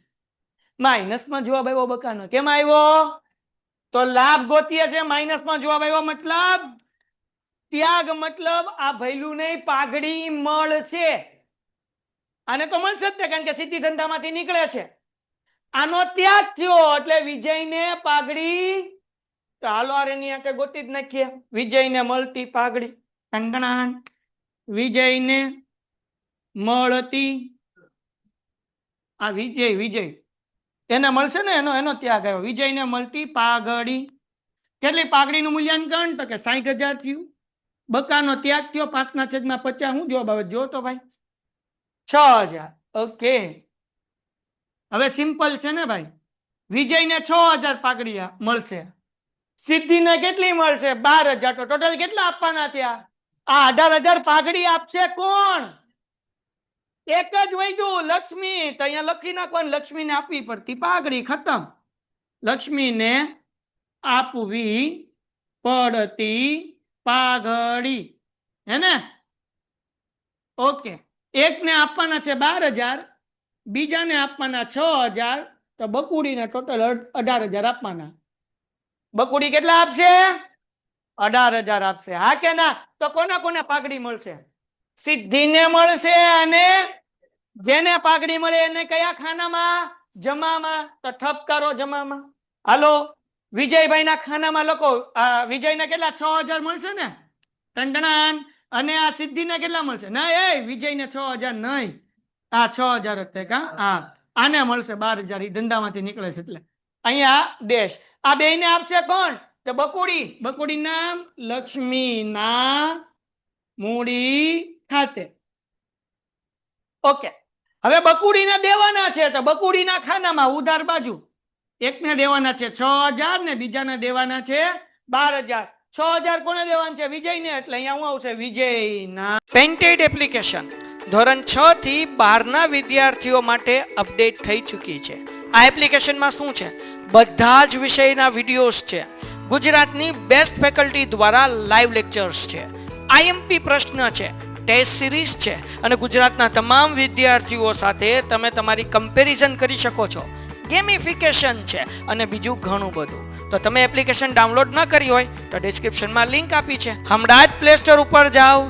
માઇનસ માં જવાબ આવ્યો બકાનો. કેમ આવ્યો? તો લાભ ગોતીએ છે, માઇનસ માં જવાબ આવ્યો મતલબ ત્યાગ, મતલબ આ ભૈલું નહીં પાઘડી મળશે. આને તો મળશે જ ને, કારણ કે સીધી ધંધામાંથી નીકળે છે. આનો ત્યાગ થયો એટલે વિજયને પાઘડી. તો હાલો આની આટે ગોતી જ નાખીએ. વિજયને મળતી પાઘડી ટંડણ, વિજયને મળતી આ વિજય એને મળશે ને, એનો ત્યાગ આવ્યો. વિજયને મળતી પાઘડી. કેટલી પાઘડીનું મૂલ્યાંકન? તો કે 60,000 થયું. બકાનો ત્યાગ થયો 5/50. શું જવાબ આવે? જો તો ભાઈ 6,000. ઓકે, હવે સિમ્પલ છે ને ભાઈ. વિજયને 6,000 પાઘડી મળશે, સિદ્ધિને કેટલી મળશે? 12,000. તો ટોટલ કેટલા આપવાના થયા? આ 18,000 પાઘડી આપશે કોણ? એક જ વૈધું લક્ષ્મી. તો અહીંયા લખી નાખો, લક્ષ્મીને આપવી પડતી પાઘડી. ખતમ. લક્ષ્મીને આપવી પડતી પાઘડી, હે ને? ઓકે, એકને આપવાના છે 12,000, બીજાને આપવાના 6,000. તો બકુડીને ટોટલ 18,000 આપવાના. બકુડી કેટલા આપશે? 18,000 આપશે. હા કે ના? તો કોને કોને પાઘડી મળશે? સિદ્ધિને મળશે, અને જેને પાઘડી મળે એને કયા ખાનામાં? જમામાં. તો ઠપ કરો જમામાં. હાલો વિજયભાઈ ના ખાનામાં લખો. વિજયને કેટલા? 6,000 મળશે ને ટંડણાન. અને આ સિદ્ધિને કેટલા મળશે? ના, એ વિજયને 6,000 નહીં, આ 6,000 જ થાય. હા, આને મળશે 12,000. એ ધંધામાંથી નીકળે છે એટલે અહીંયા ડેશ. આ બેયને આપશે કોણ? તો બકુડી. બકુડી નામ લક્ષ્મી ના મૂડી ખાતે. ઓકે, હવે બકુડીને દેવાના છે. તો બકુડીના ખાનામાં ઉધાર બાજુ એકને દેવાના છે 6,000 ને બીજાને દેવાના છે 12,000. 6,000 કોને દેવાના છે? વિજયને. એટલે અહીંયા શું આવશે? વિજયના. પેન્ટેડ એપ્લિકેશન ધોરણ 6 થી 12 ના વિદ્યાર્થીઓ માટે અપડેટ થઈ ચૂકી છે. આ એપ્લિકેશનમાં શું છે? બધા જ વિષયના વિડીયોઝ છે. ગુજરાતની બેસ્ટ ફેકલ્ટી દ્વારા લાઈવ લેક્ચર્સ છે. આઈએમપી પ્રશ્ન છે, ટેસ્ટ સિરીઝ છે, અને ગુજરાતના તમામ વિદ્યાર્થીઓ સાથે તમે તમારી કમ્પેરિઝન કરી શકો છો. ગેમિફિકેશન છે અને બીજું ઘણું બધું. તો તમે એપ્લિકેશન ડાઉનલોડ ન કરી હોય તો ડિસ્ક્રિપ્શનમાં લિંક આપી છે. હમણાં જ પ્લે સ્ટોર ઉપર જાઓ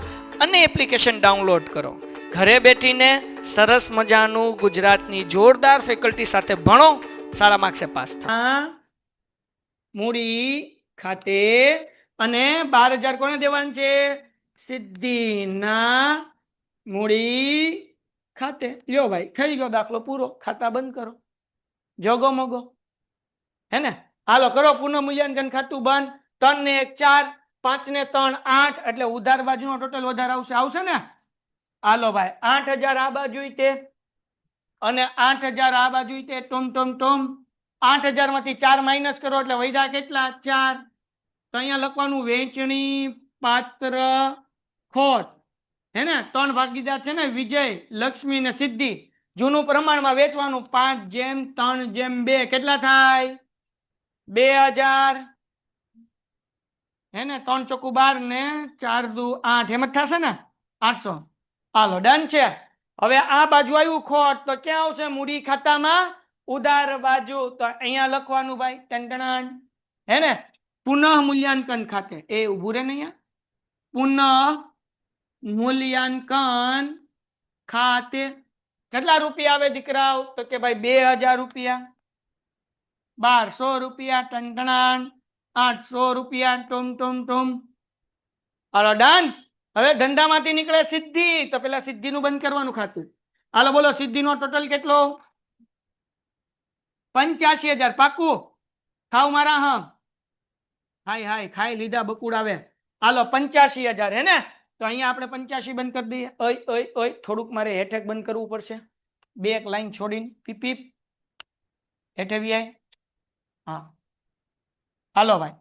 અને એપ્લિકેશન ડાઉનલોડ કરો. ઘરે બેઠીને સરસ મજાનું ગુજરાતની જોરદાર ફેકલ્ટી સાથે ભણો, સારા માર્ક્સે પાસ થાઓ. મૂડી ખાતે અને 12,000 કોને દેવાનું છે? સિદ્ધિના મૂડી ખાતે. લ્યો ભાઈ, થઈ ગયો દાખલો પૂરો. ખાતા બંધ કરો, જોગો મોગો, હે ને? હાલો કરો પુનઃ મૂલ્યાંકન. ખાતું બંધ. 3 ને 1 4, 5 ને 3 8. એટલે ઉધાર બાજુનો ટોટલ વધારે આવશે ને? હાલો ભાઈ, 8,000 આ બાજુ તે અને 8,000 આ બાજુ તે. ટોમ ટોમ ટોમ 8,000 માંથી 4 માઇનસ કરો એટલે વધ્યા કેટલા? 4. તો અહીંયા લખવાનું વેચણી પાત્ર ખોટ, હે ને? 3 ભાગીદાર છે ને, વિજય, લક્ષ્મી ને સિદ્ધિ. જૂનું પ્રમાણમાં વેચવાનું 5/3/2. કેટલા થાય? 2,000, હે ને? 3 ચોકુ 12 ને 4 દુ 8. એમ જ થશે ને? 800. હાલો ડન છે. હવે આ બાજુ આવ્યું ખોટ, તો ક્યાં આવશે? મૂડી ખાતામાં ઉધાર બાજુ. તો અહીંયા લખવાનું ભાઈ ટંટણાન, હે ને? પુનઃ મૂલ્યાંકન ખાતે. એ ઉભું રે ને અહીંયા. પુનઃ મૂલ્યાંકન ખાતે કેટલા રૂપિયા આવે દીકરાઓ? તો કે ભાઈ 2,000 રૂપિયા. 1,200 રૂપિયા ટંટણાન. 800 રૂપિયા ટોમ ટોમ ટોમ. હાલો ડન. હવે ધંધામાંથી નીકળે સિદ્ધિ, તો પેલા સિદ્ધિનું બંધ કરવાનું ખાતું. હાલો બોલો, સિદ્ધિનો ટોટલ કેટલો? 85,000. પાકું? ખાવ મારા? હા, હાય હાય, ખાઈ લીધા બકુડ આવે. હાલો 85,000, હે ને? તો અહીંયા આપણે 85 બંધ કરી દઈએ. ઓય ઓય ઓય, થોડુંક મારે હેઠેક બંધ કરવું પડશે. બે એક લાઈન છોડીને પીપ પીપ હેઠે વ્યાય. હા, હાલો ભાઈ,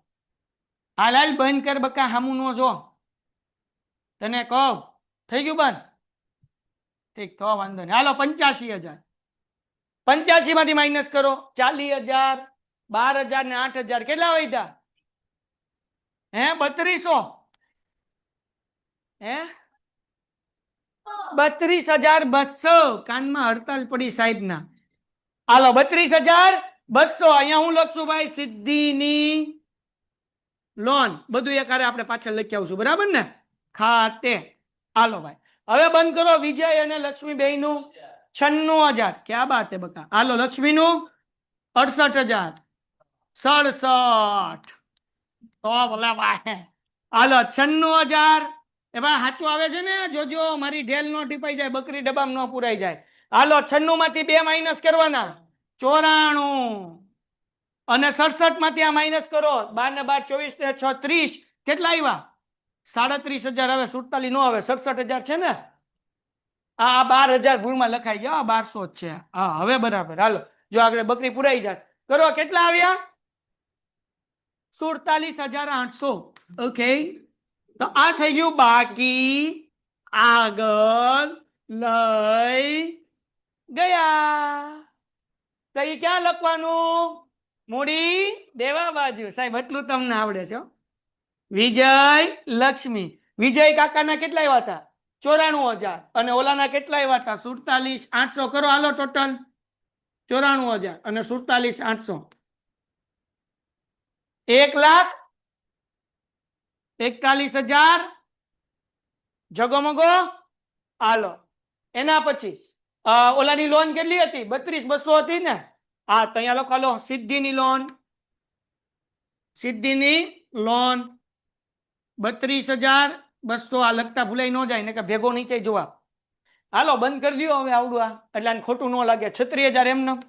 હાલ હાલ બંધ કર બકા, હામું નો જો, તને કહું થઈ ગયું બંધ? ઠીક, તો વાંધો નહીં. હાલો 85,000, 85 માંથી માઇનસ કરો 40,000, 12,000 ને 8,000 કેટલા વધ્યા? હે 3200? હે 32,200. કાનમાં હડતાલ પડી સાહેબ ના. હાલો 32,200. અહીંયા હું લખશું ભાઈ સિદ્ધિની લોન, બધું એક હારે આપણે પાછળ લખી આવશું, બરાબર ને? ખાતે. હાલો ભાઈ, હવે બંધ કરો વિજય અને લક્ષ્મી બેય નું 96,000. ક્યાં બાત હે બકા. હાલો લક્ષ્મી નું 68,000, 67. તો બોલે ભાઈ હાલો 96,000. એ ભાઈ સાચું આવે છે ને? જોજો મારી ઢેલ નો ટીપાઈ જાય, બકરી ડબ્બામાં ન પુરાઈ જાય. હાલો 96 માંથી 2 માઇનસ કરવાના 94, અને 67 માંથી આ માઇનસ કરો 12 ને 12 24 ને 6 30. કેટલા આવ્યા? 37,000. હવે 47 નો આવે, 67,000 છે ને? આ 12,000 ભૂલમાં લખાઈ ગયા, 1200 જ છે. હા હવે બરાબર. હાલો જો આગળ બકરી પુરાઈ જાય કરો. કેટલા આવ્યા? 47,800. ઓકે, તો આ થઈ ગયું બાકી. આગળ લઈ ગયા. તો એ ક્યાં લખવાનું? મૂડી દેવા બાજુ. સાહેબ એટલું તમને આવડે છે. વિજય લક્ષ્મી, વિજય કાકાના કેટલા આવ્યા હતા? 94,000. અને ઓલાના કેટલા આવ્યા હતા? 47,800. કરો હાલો ટોટલ 94,000 અને 47,800, 1,41,000 જગોમગો. હાલો એના પછી ઓલાની લોન કેટલી હતી? 32,200 હતી ને? હા તો અહીંયા લખો. હાલો સિદ્ધિની લોન, સિદ્ધિની લોન 32,200. આ લખતા ભૂલાઈ ન જાય ને કે ભેગો નહીં થાય જવાબ. હાલો બંધ કરી દો હવે આવડું આ, એટલે આને ખોટું ન લાગે. 36,000 એમનેમ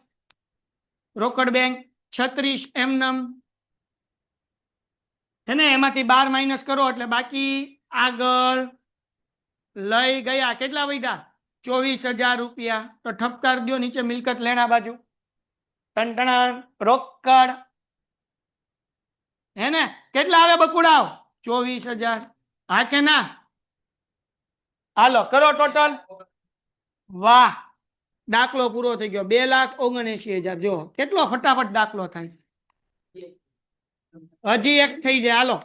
રોકડ બેંક, 36 એમનેમ હે ને? એમાંથી 12 માઇનસ કરો એટલે બાકી આગળ લઈ ગયા. કેટલા વધ્યા? 24,000 રૂપિયા. તો ઠપકાર દો નીચે મિલકત લેણા બાજુ. ટણટણ રોકડ હે ને? કેટલા આવે બકુડાવ? 24,000. હા કે ના? હાલો કરો ટોટલ. વાહ, દાખલો પૂરો થઈ ગયો. 2,79,000. જો કેટલો ફટાફટ દાખલો થાય. હજી એક થઈ જાય. હાલો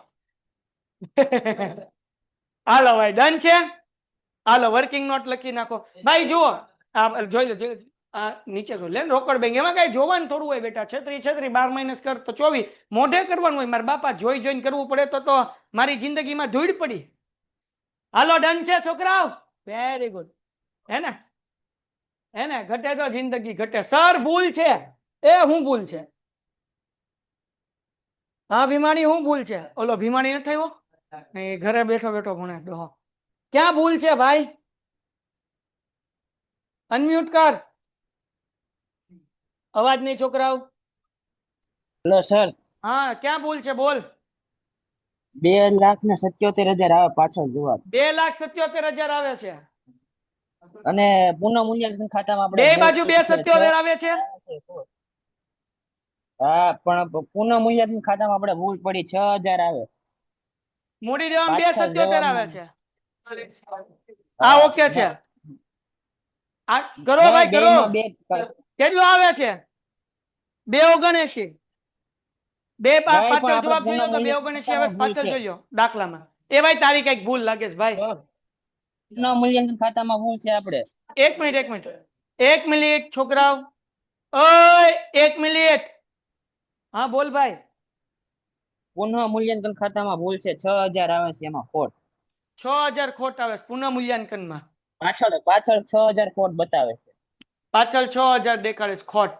હાલો ભાઈ ડન છે. હાલો વર્કિંગ નોટ લખી નાખો ભાઈ. જુઓ આ જોઈ લો, આ નીચે તો લે રોકડ બેંક. એમાં કઈ જોવાનું થોડું હોય બેટા. 36 12 માઇનસ કર તો 24. મોઢે કરવાનું હોય. મારા બાપા જોઈ જોઈને કરવું પડે તો મારી જિંદગીમાં ધૂળ પડી. હાલો ડન છે છોકરાઓ? Very good. હે ને? હે ને? ઘટે તો જિંદગી ઘટે. સર ભૂલ છે. એ હું ભૂલ છે? હા ભીમાણી હું ભૂલ છે? ઓલો ભીમાણી નથી થયો ને? ઘરે બેઠો બેઠો ભણે ડોહો. ક્યાં ભૂલ છે ભાઈ? અનમ્યુટ કર. અવાજ નહીં છોકરાઓ. હેલો સર, હા ક્યાં ભૂલ છે? બોલ. 2,77,000 આવે પાછળ જવાબ. 2,77,000 આવે છે. અને પુનઃ મૂલ્યાંકન ખાતામાં બે આપણે બાજુ 2,77,000 આવે છે. હા પણ પુનઃ મૂલ્યાંકન ખાતામાં આપણે ભૂલ પડી. 6,000 આવે. મૂડી દેવામાં પાછળ 2,77,000 આવે જવાબમાં. છે. હા ઓકે છે. આ કરો નહીં, ભાઈ કરો. બેયમાં બે કેટલું આવે છે? 2,79,000. બે ભાઈ, પણ પાછળ આપણે જવાબ જોયો તો પુનઃ 2,79,000 આવે. મૂલ્યાંકન પાછળ ભૂલ છે. જોયો દાખલામાં. એ ભાઈ તારી કઈક ભૂલ લાગે છે ભાઈ. પુનઃ મૂલ્યાંકન ખાતામાં ભૂલ છે આપણે. એક મિનિટ એક મિનિટ છોકરાઓ. ઓય એક મિનિટ. હા બોલ ભાઈ. પુનઃ મૂલ્યાંકન ખાતામાં ભૂલ છે. 6,000 આવે છે એમાં ખોટ. 6,000 ખોટ આવે છે પુનઃ મૂલ્યાંકનમાં. પાછળ પાછળ 6,000 ખોટ બતાવે છે. પાછળ 6,000 દેખાડે છે ખોટ.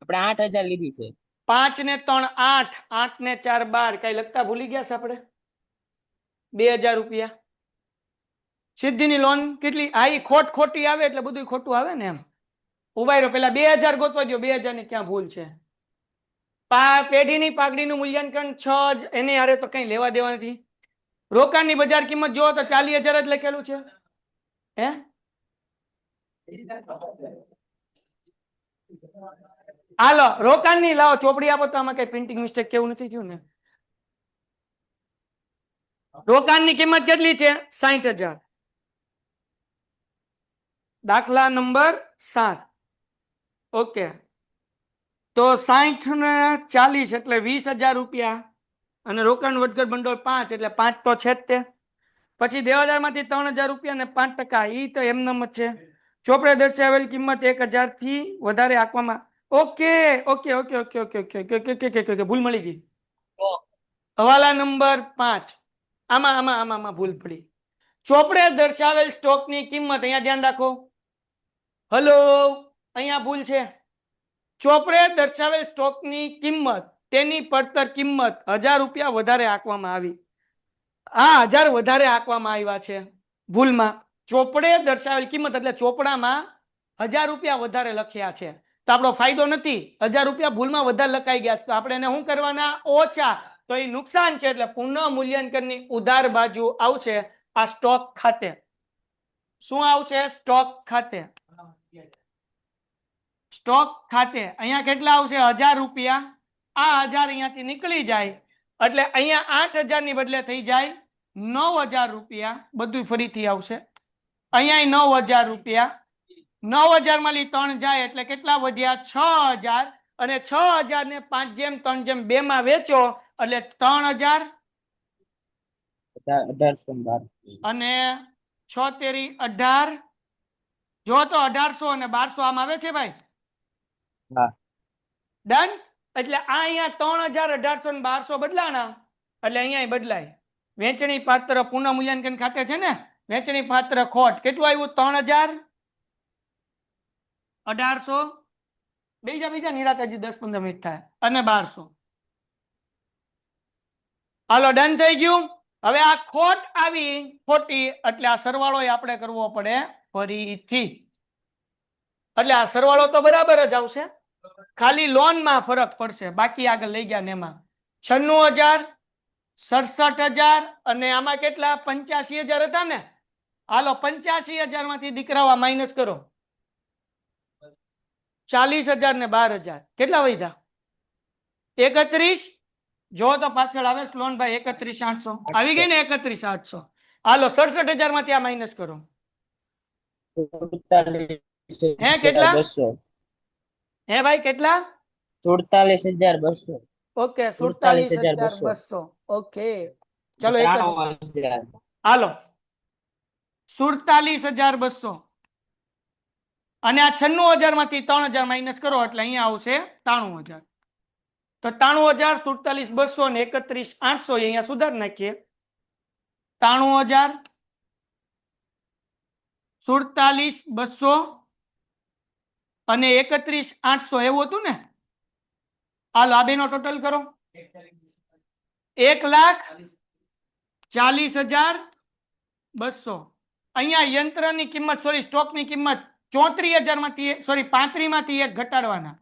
આપણે 8,000 લીધી છે. 5 ને 3 8, 8 ને 4 12. કઈ લખતા ભૂલી ગયા છે આપણે? 2,000 રૂપિયા. સિદ્ધિની લોન કેટલી? આ ઈ ખોટ ખોટી આવે એટલે બધું ખોટું આવે ને એમ. ઉભા રહ્યો પેલા 2,000 ગોતવા દો. 2,000 ની ક્યાં ભૂલ છે? પેઢીની પાઘડીનું મૂલ્યાંકન 6 એની હારે તો કઈ લેવા દેવા નથી. રોકાણની બજાર કિંમત જોવો તો 40,000 જ લખેલું છે. હે હાલો રોકાણની લાવો ચોપડી આપો તો આમાં કઈ પ્રિન્ટિંગ મિસ્ટેક કેવું નથી થયું ને. રોકાણની કિંમત કેટલી છે? 60,000. દાખલા નંબર 7. ઓકે, તો 60 ને 40 એટલે 20,000 રૂપિયા અને રોકાણ વધઘટ ભંડોળ 5 એટલે 5 તો છે જ તે. પછી દેવાદાર માંથી 3,000 રૂપિયા ને 5% ઈ તો એમનેમ જ છે. ચોપડે દર્શાવેલ કિંમત 1,000 થી વધારે આપવામાં. Okay okay okay okay okay okay okay okay okay okay ભૂલ મળી ગઈ. હવાલા નંબર 5 આમાં આમાં આમાં આમાં ભૂલ પડી. ચોપડે દર્શાવેલ સ્ટોકની કિંમત અહીંયા ધ્યાન રાખો. હલો અહીંયા ભૂલ છે. ચોપડે દર્શાવેલ સ્ટોકની કિંમત તેની પડતર કિંમત 1,000 રૂપિયા વધારે આંકવામાં આવી. આ 1,000 વધારે આંકવામાં આવ્યા છે ભૂલમાં. ચોપડે દર્શાવેલ કિંમત એટલે ચોપડામાં 1,000 રૂપિયા વધારે લખ્યા છે તો આપણો ફાયદો નથી. 1,000 રૂપિયા ભૂલમાં વધારે લખાઈ ગયા છે તો આપણે એને શું કરવાના? ઓછા. તો એ નુકસાન છે એટલે પુનઃ મૂલ્યાંકનની ઉધાર બાજુ આવશે આ સ્ટોક ખાતે. શું આવશે? સ્ટોક ખાતે. સ્ટોક ખાતે અહીંયા કેટલા આવશે? 1,000 રૂપિયા. આ 1,000 અહીંયાથી નીકળી જાય એટલે અહીંયા 8,000 ની બદલે થઈ જાય 9,000 રૂપિયા. બધું ફરીથી આવશે. અહીંયા 9,000 રૂપિયા. 9,000 માંથી 3 જાય એટલે કેટલા વધ્યા? 6,000. અને 6,000 ને 5/3/2 માં વેચો એટલે 3,000 1812 અને 6 તેરી 18. જો તો 1,800 અને 1,200 આમ આવે છે ભાઈ. હા ડન. એટલે આ અહીંયા 3,000 1,800 ને 1,200 બદલાણા એટલે અહીંયા બદલાય. વેચણી પાત્ર પુનઃ મૂલ્યાંકન ખાતે છે ને વેચણી પાત્ર ખોટ કેટલું આવ્યું? 3,000 1,800 બીજા નિરાતે હજી 10-15 મિનિટ થાય અને 1,200. હાલો ડન થઈ ગયું. હવે આ ખોટ આવી ખોટી એટલે આ સરવાળો આપણે કરવો પડે ફરીથી. એટલે આ સરવાળો તો બરાબર જ આવશે ખાલી લોન માં ફરક પડશે બાકી આગળ લઈ ગયા ને એમાં 96,000 67,000 અને આમાં કેટલા 85,000 હતા ને. હાલો 85,000 માંથી દીકરાઓ માઇનસ કરો 40,000 ને 12,000 કેટલા વધ્યા? 31. જો તો પાછળ આવે લોન ભાઈ 31,800 આવી ગઈ ને 31,800. હાલો 67,000 માંથી આ માઇનસ કરો. હે કેટલા? 200. હે ભાઈ કેટલા? 47,200. ઓકે 47,200. ઓકે ચલો 93,000. હાલો 47,200 અને આ 96,000 માંથી 3,000 માઇનસ કરો એટલે અહીંયા આવશે 93,000. તો 93,000 47,200 ને 31,800 અહીંયા સુધાર નાખીએ. 93,000 47,200 અને 31,800 એવું હતું ને. હાલો આ બેનો ટોટલ કરો 1,40,200. અહીંયા યંત્રની કિંમત સ્ટોકની કિંમત 34,000 માંથી 35 માંથી 1 ઘટાડવાના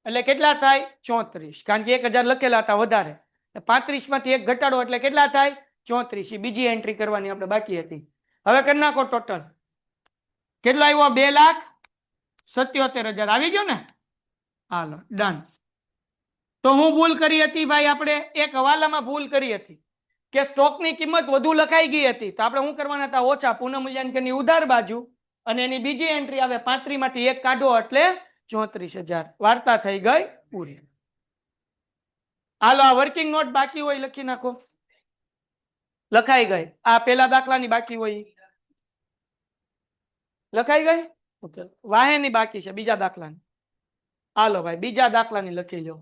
એટલે કેટલા થાય? 34. કારણ કે 1,000 લખેલા હતા વધારે 35 માંથી 1 ઘટાડો એટલે કેટલા થાય? 34. બીજી એન્ટ્રી કરવાની આપણે બાકી હતી. હવે કરી નાખો ટોટલ કેટલો આવ્યો? 2,77,000 આવી ગયો ને. હાલો ડન. તો હું ભૂલ કરી હતી ભાઈ આપણે એક હવાલામાં ભૂલ કરી હતી કે સ્ટોકની કિંમત વધુ લખાઈ ગઈ હતી તો આપણે શું કરવાના હતા? ઓછા. પુનઃ મૂલ્યાંકનની ઉધાર બાજુ અને એની બીજી એન્ટ્રી આવે 35 માંથી 1 કાઢો એટલે 34,000. વાર્તા થઈ ગઈ પૂરી. હાલો આ વર્કિંગ નોટ બાકી હોય લખી નાખો. લખાઈ ગઈ. આ પેલા દાખલાની બાકી હોય લખાઈ ગઈ. ઓકે વાહેની બાકી છે બીજા દાખલાની. હાલો ભાઈ બીજા દાખલાની લખી લો.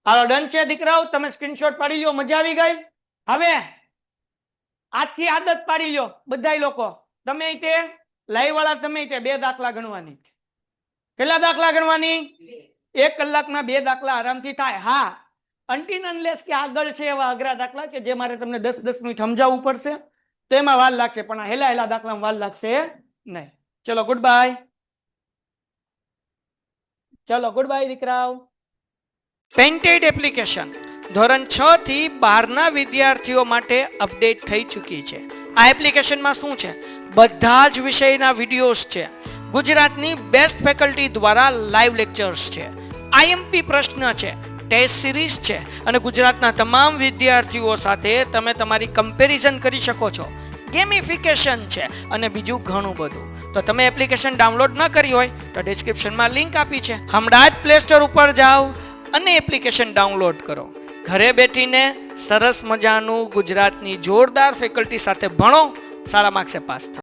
હાલો ડન છે દીકરાઓ. તમે સ્ક્રીનશોટ પાડી લો. મજા આવી ગઈ. હવે આજથી આદત પાડી લો બધાય લોકો. તમે તે લાઈવ વાળા તમે તે 2 દાખલા ગણવાની. કેટલા દાખલા ગણવાની? 1 કલાકના 2 દાખલા આરામથી થાય. હા અનટિલ અનલેસ કે આગળ છે એવા અઘરા દાખલા કે જે મારે તમને 10-10 મિનિટ સમજાવવું પડશે તો એમાં વાર લાગશે પણ આ હેલા દાખલામાં વાર લાગશે નહીં. ચલો ગુડ બાય. ચલો ગુડ બાય દીકરાઓ. પેન્ટેડ એપ્લિકેશન ધોરણ 6 થી 12 વિદ્યાર્થીઓ માટે અપડેટ થઈ ચૂકી છે. આ એપ્લિકેશનમાં શું છે? બધા જ વિષયના વિડીયોઝ છે. ગુજરાતની બેસ્ટ ફેકલ્ટી દ્વારા લાઈવ લેક્ચર્સ છે, આઈએમપી પ્રશ્ન છે, ટેસ્ટ સિરીઝ છે અને ગુજરાતના તમામ વિદ્યાર્થીઓ સાથે તમે તમારી કમ્પેરિઝન કરી શકો છો, ગેમિફિકેશન છે અને બીજું ઘણું બધું. તો તમે એપ્લિકેશન ડાઉનલોડ ન કરી હોય તો ડિસ્ક્રિપ્શનમાં લિંક આપી છે, હમણાં જ પ્લે સ્ટોર ઉપર જાઓ અને એપ્લિકેશન ડાઉનલોડ કરો. ઘરે બેઠીને સરસ મજાનું ગુજરાતની જોરદાર ફેકલ્ટી સાથે ભણો, સારા માર્ક્સે પાસ થાઓ.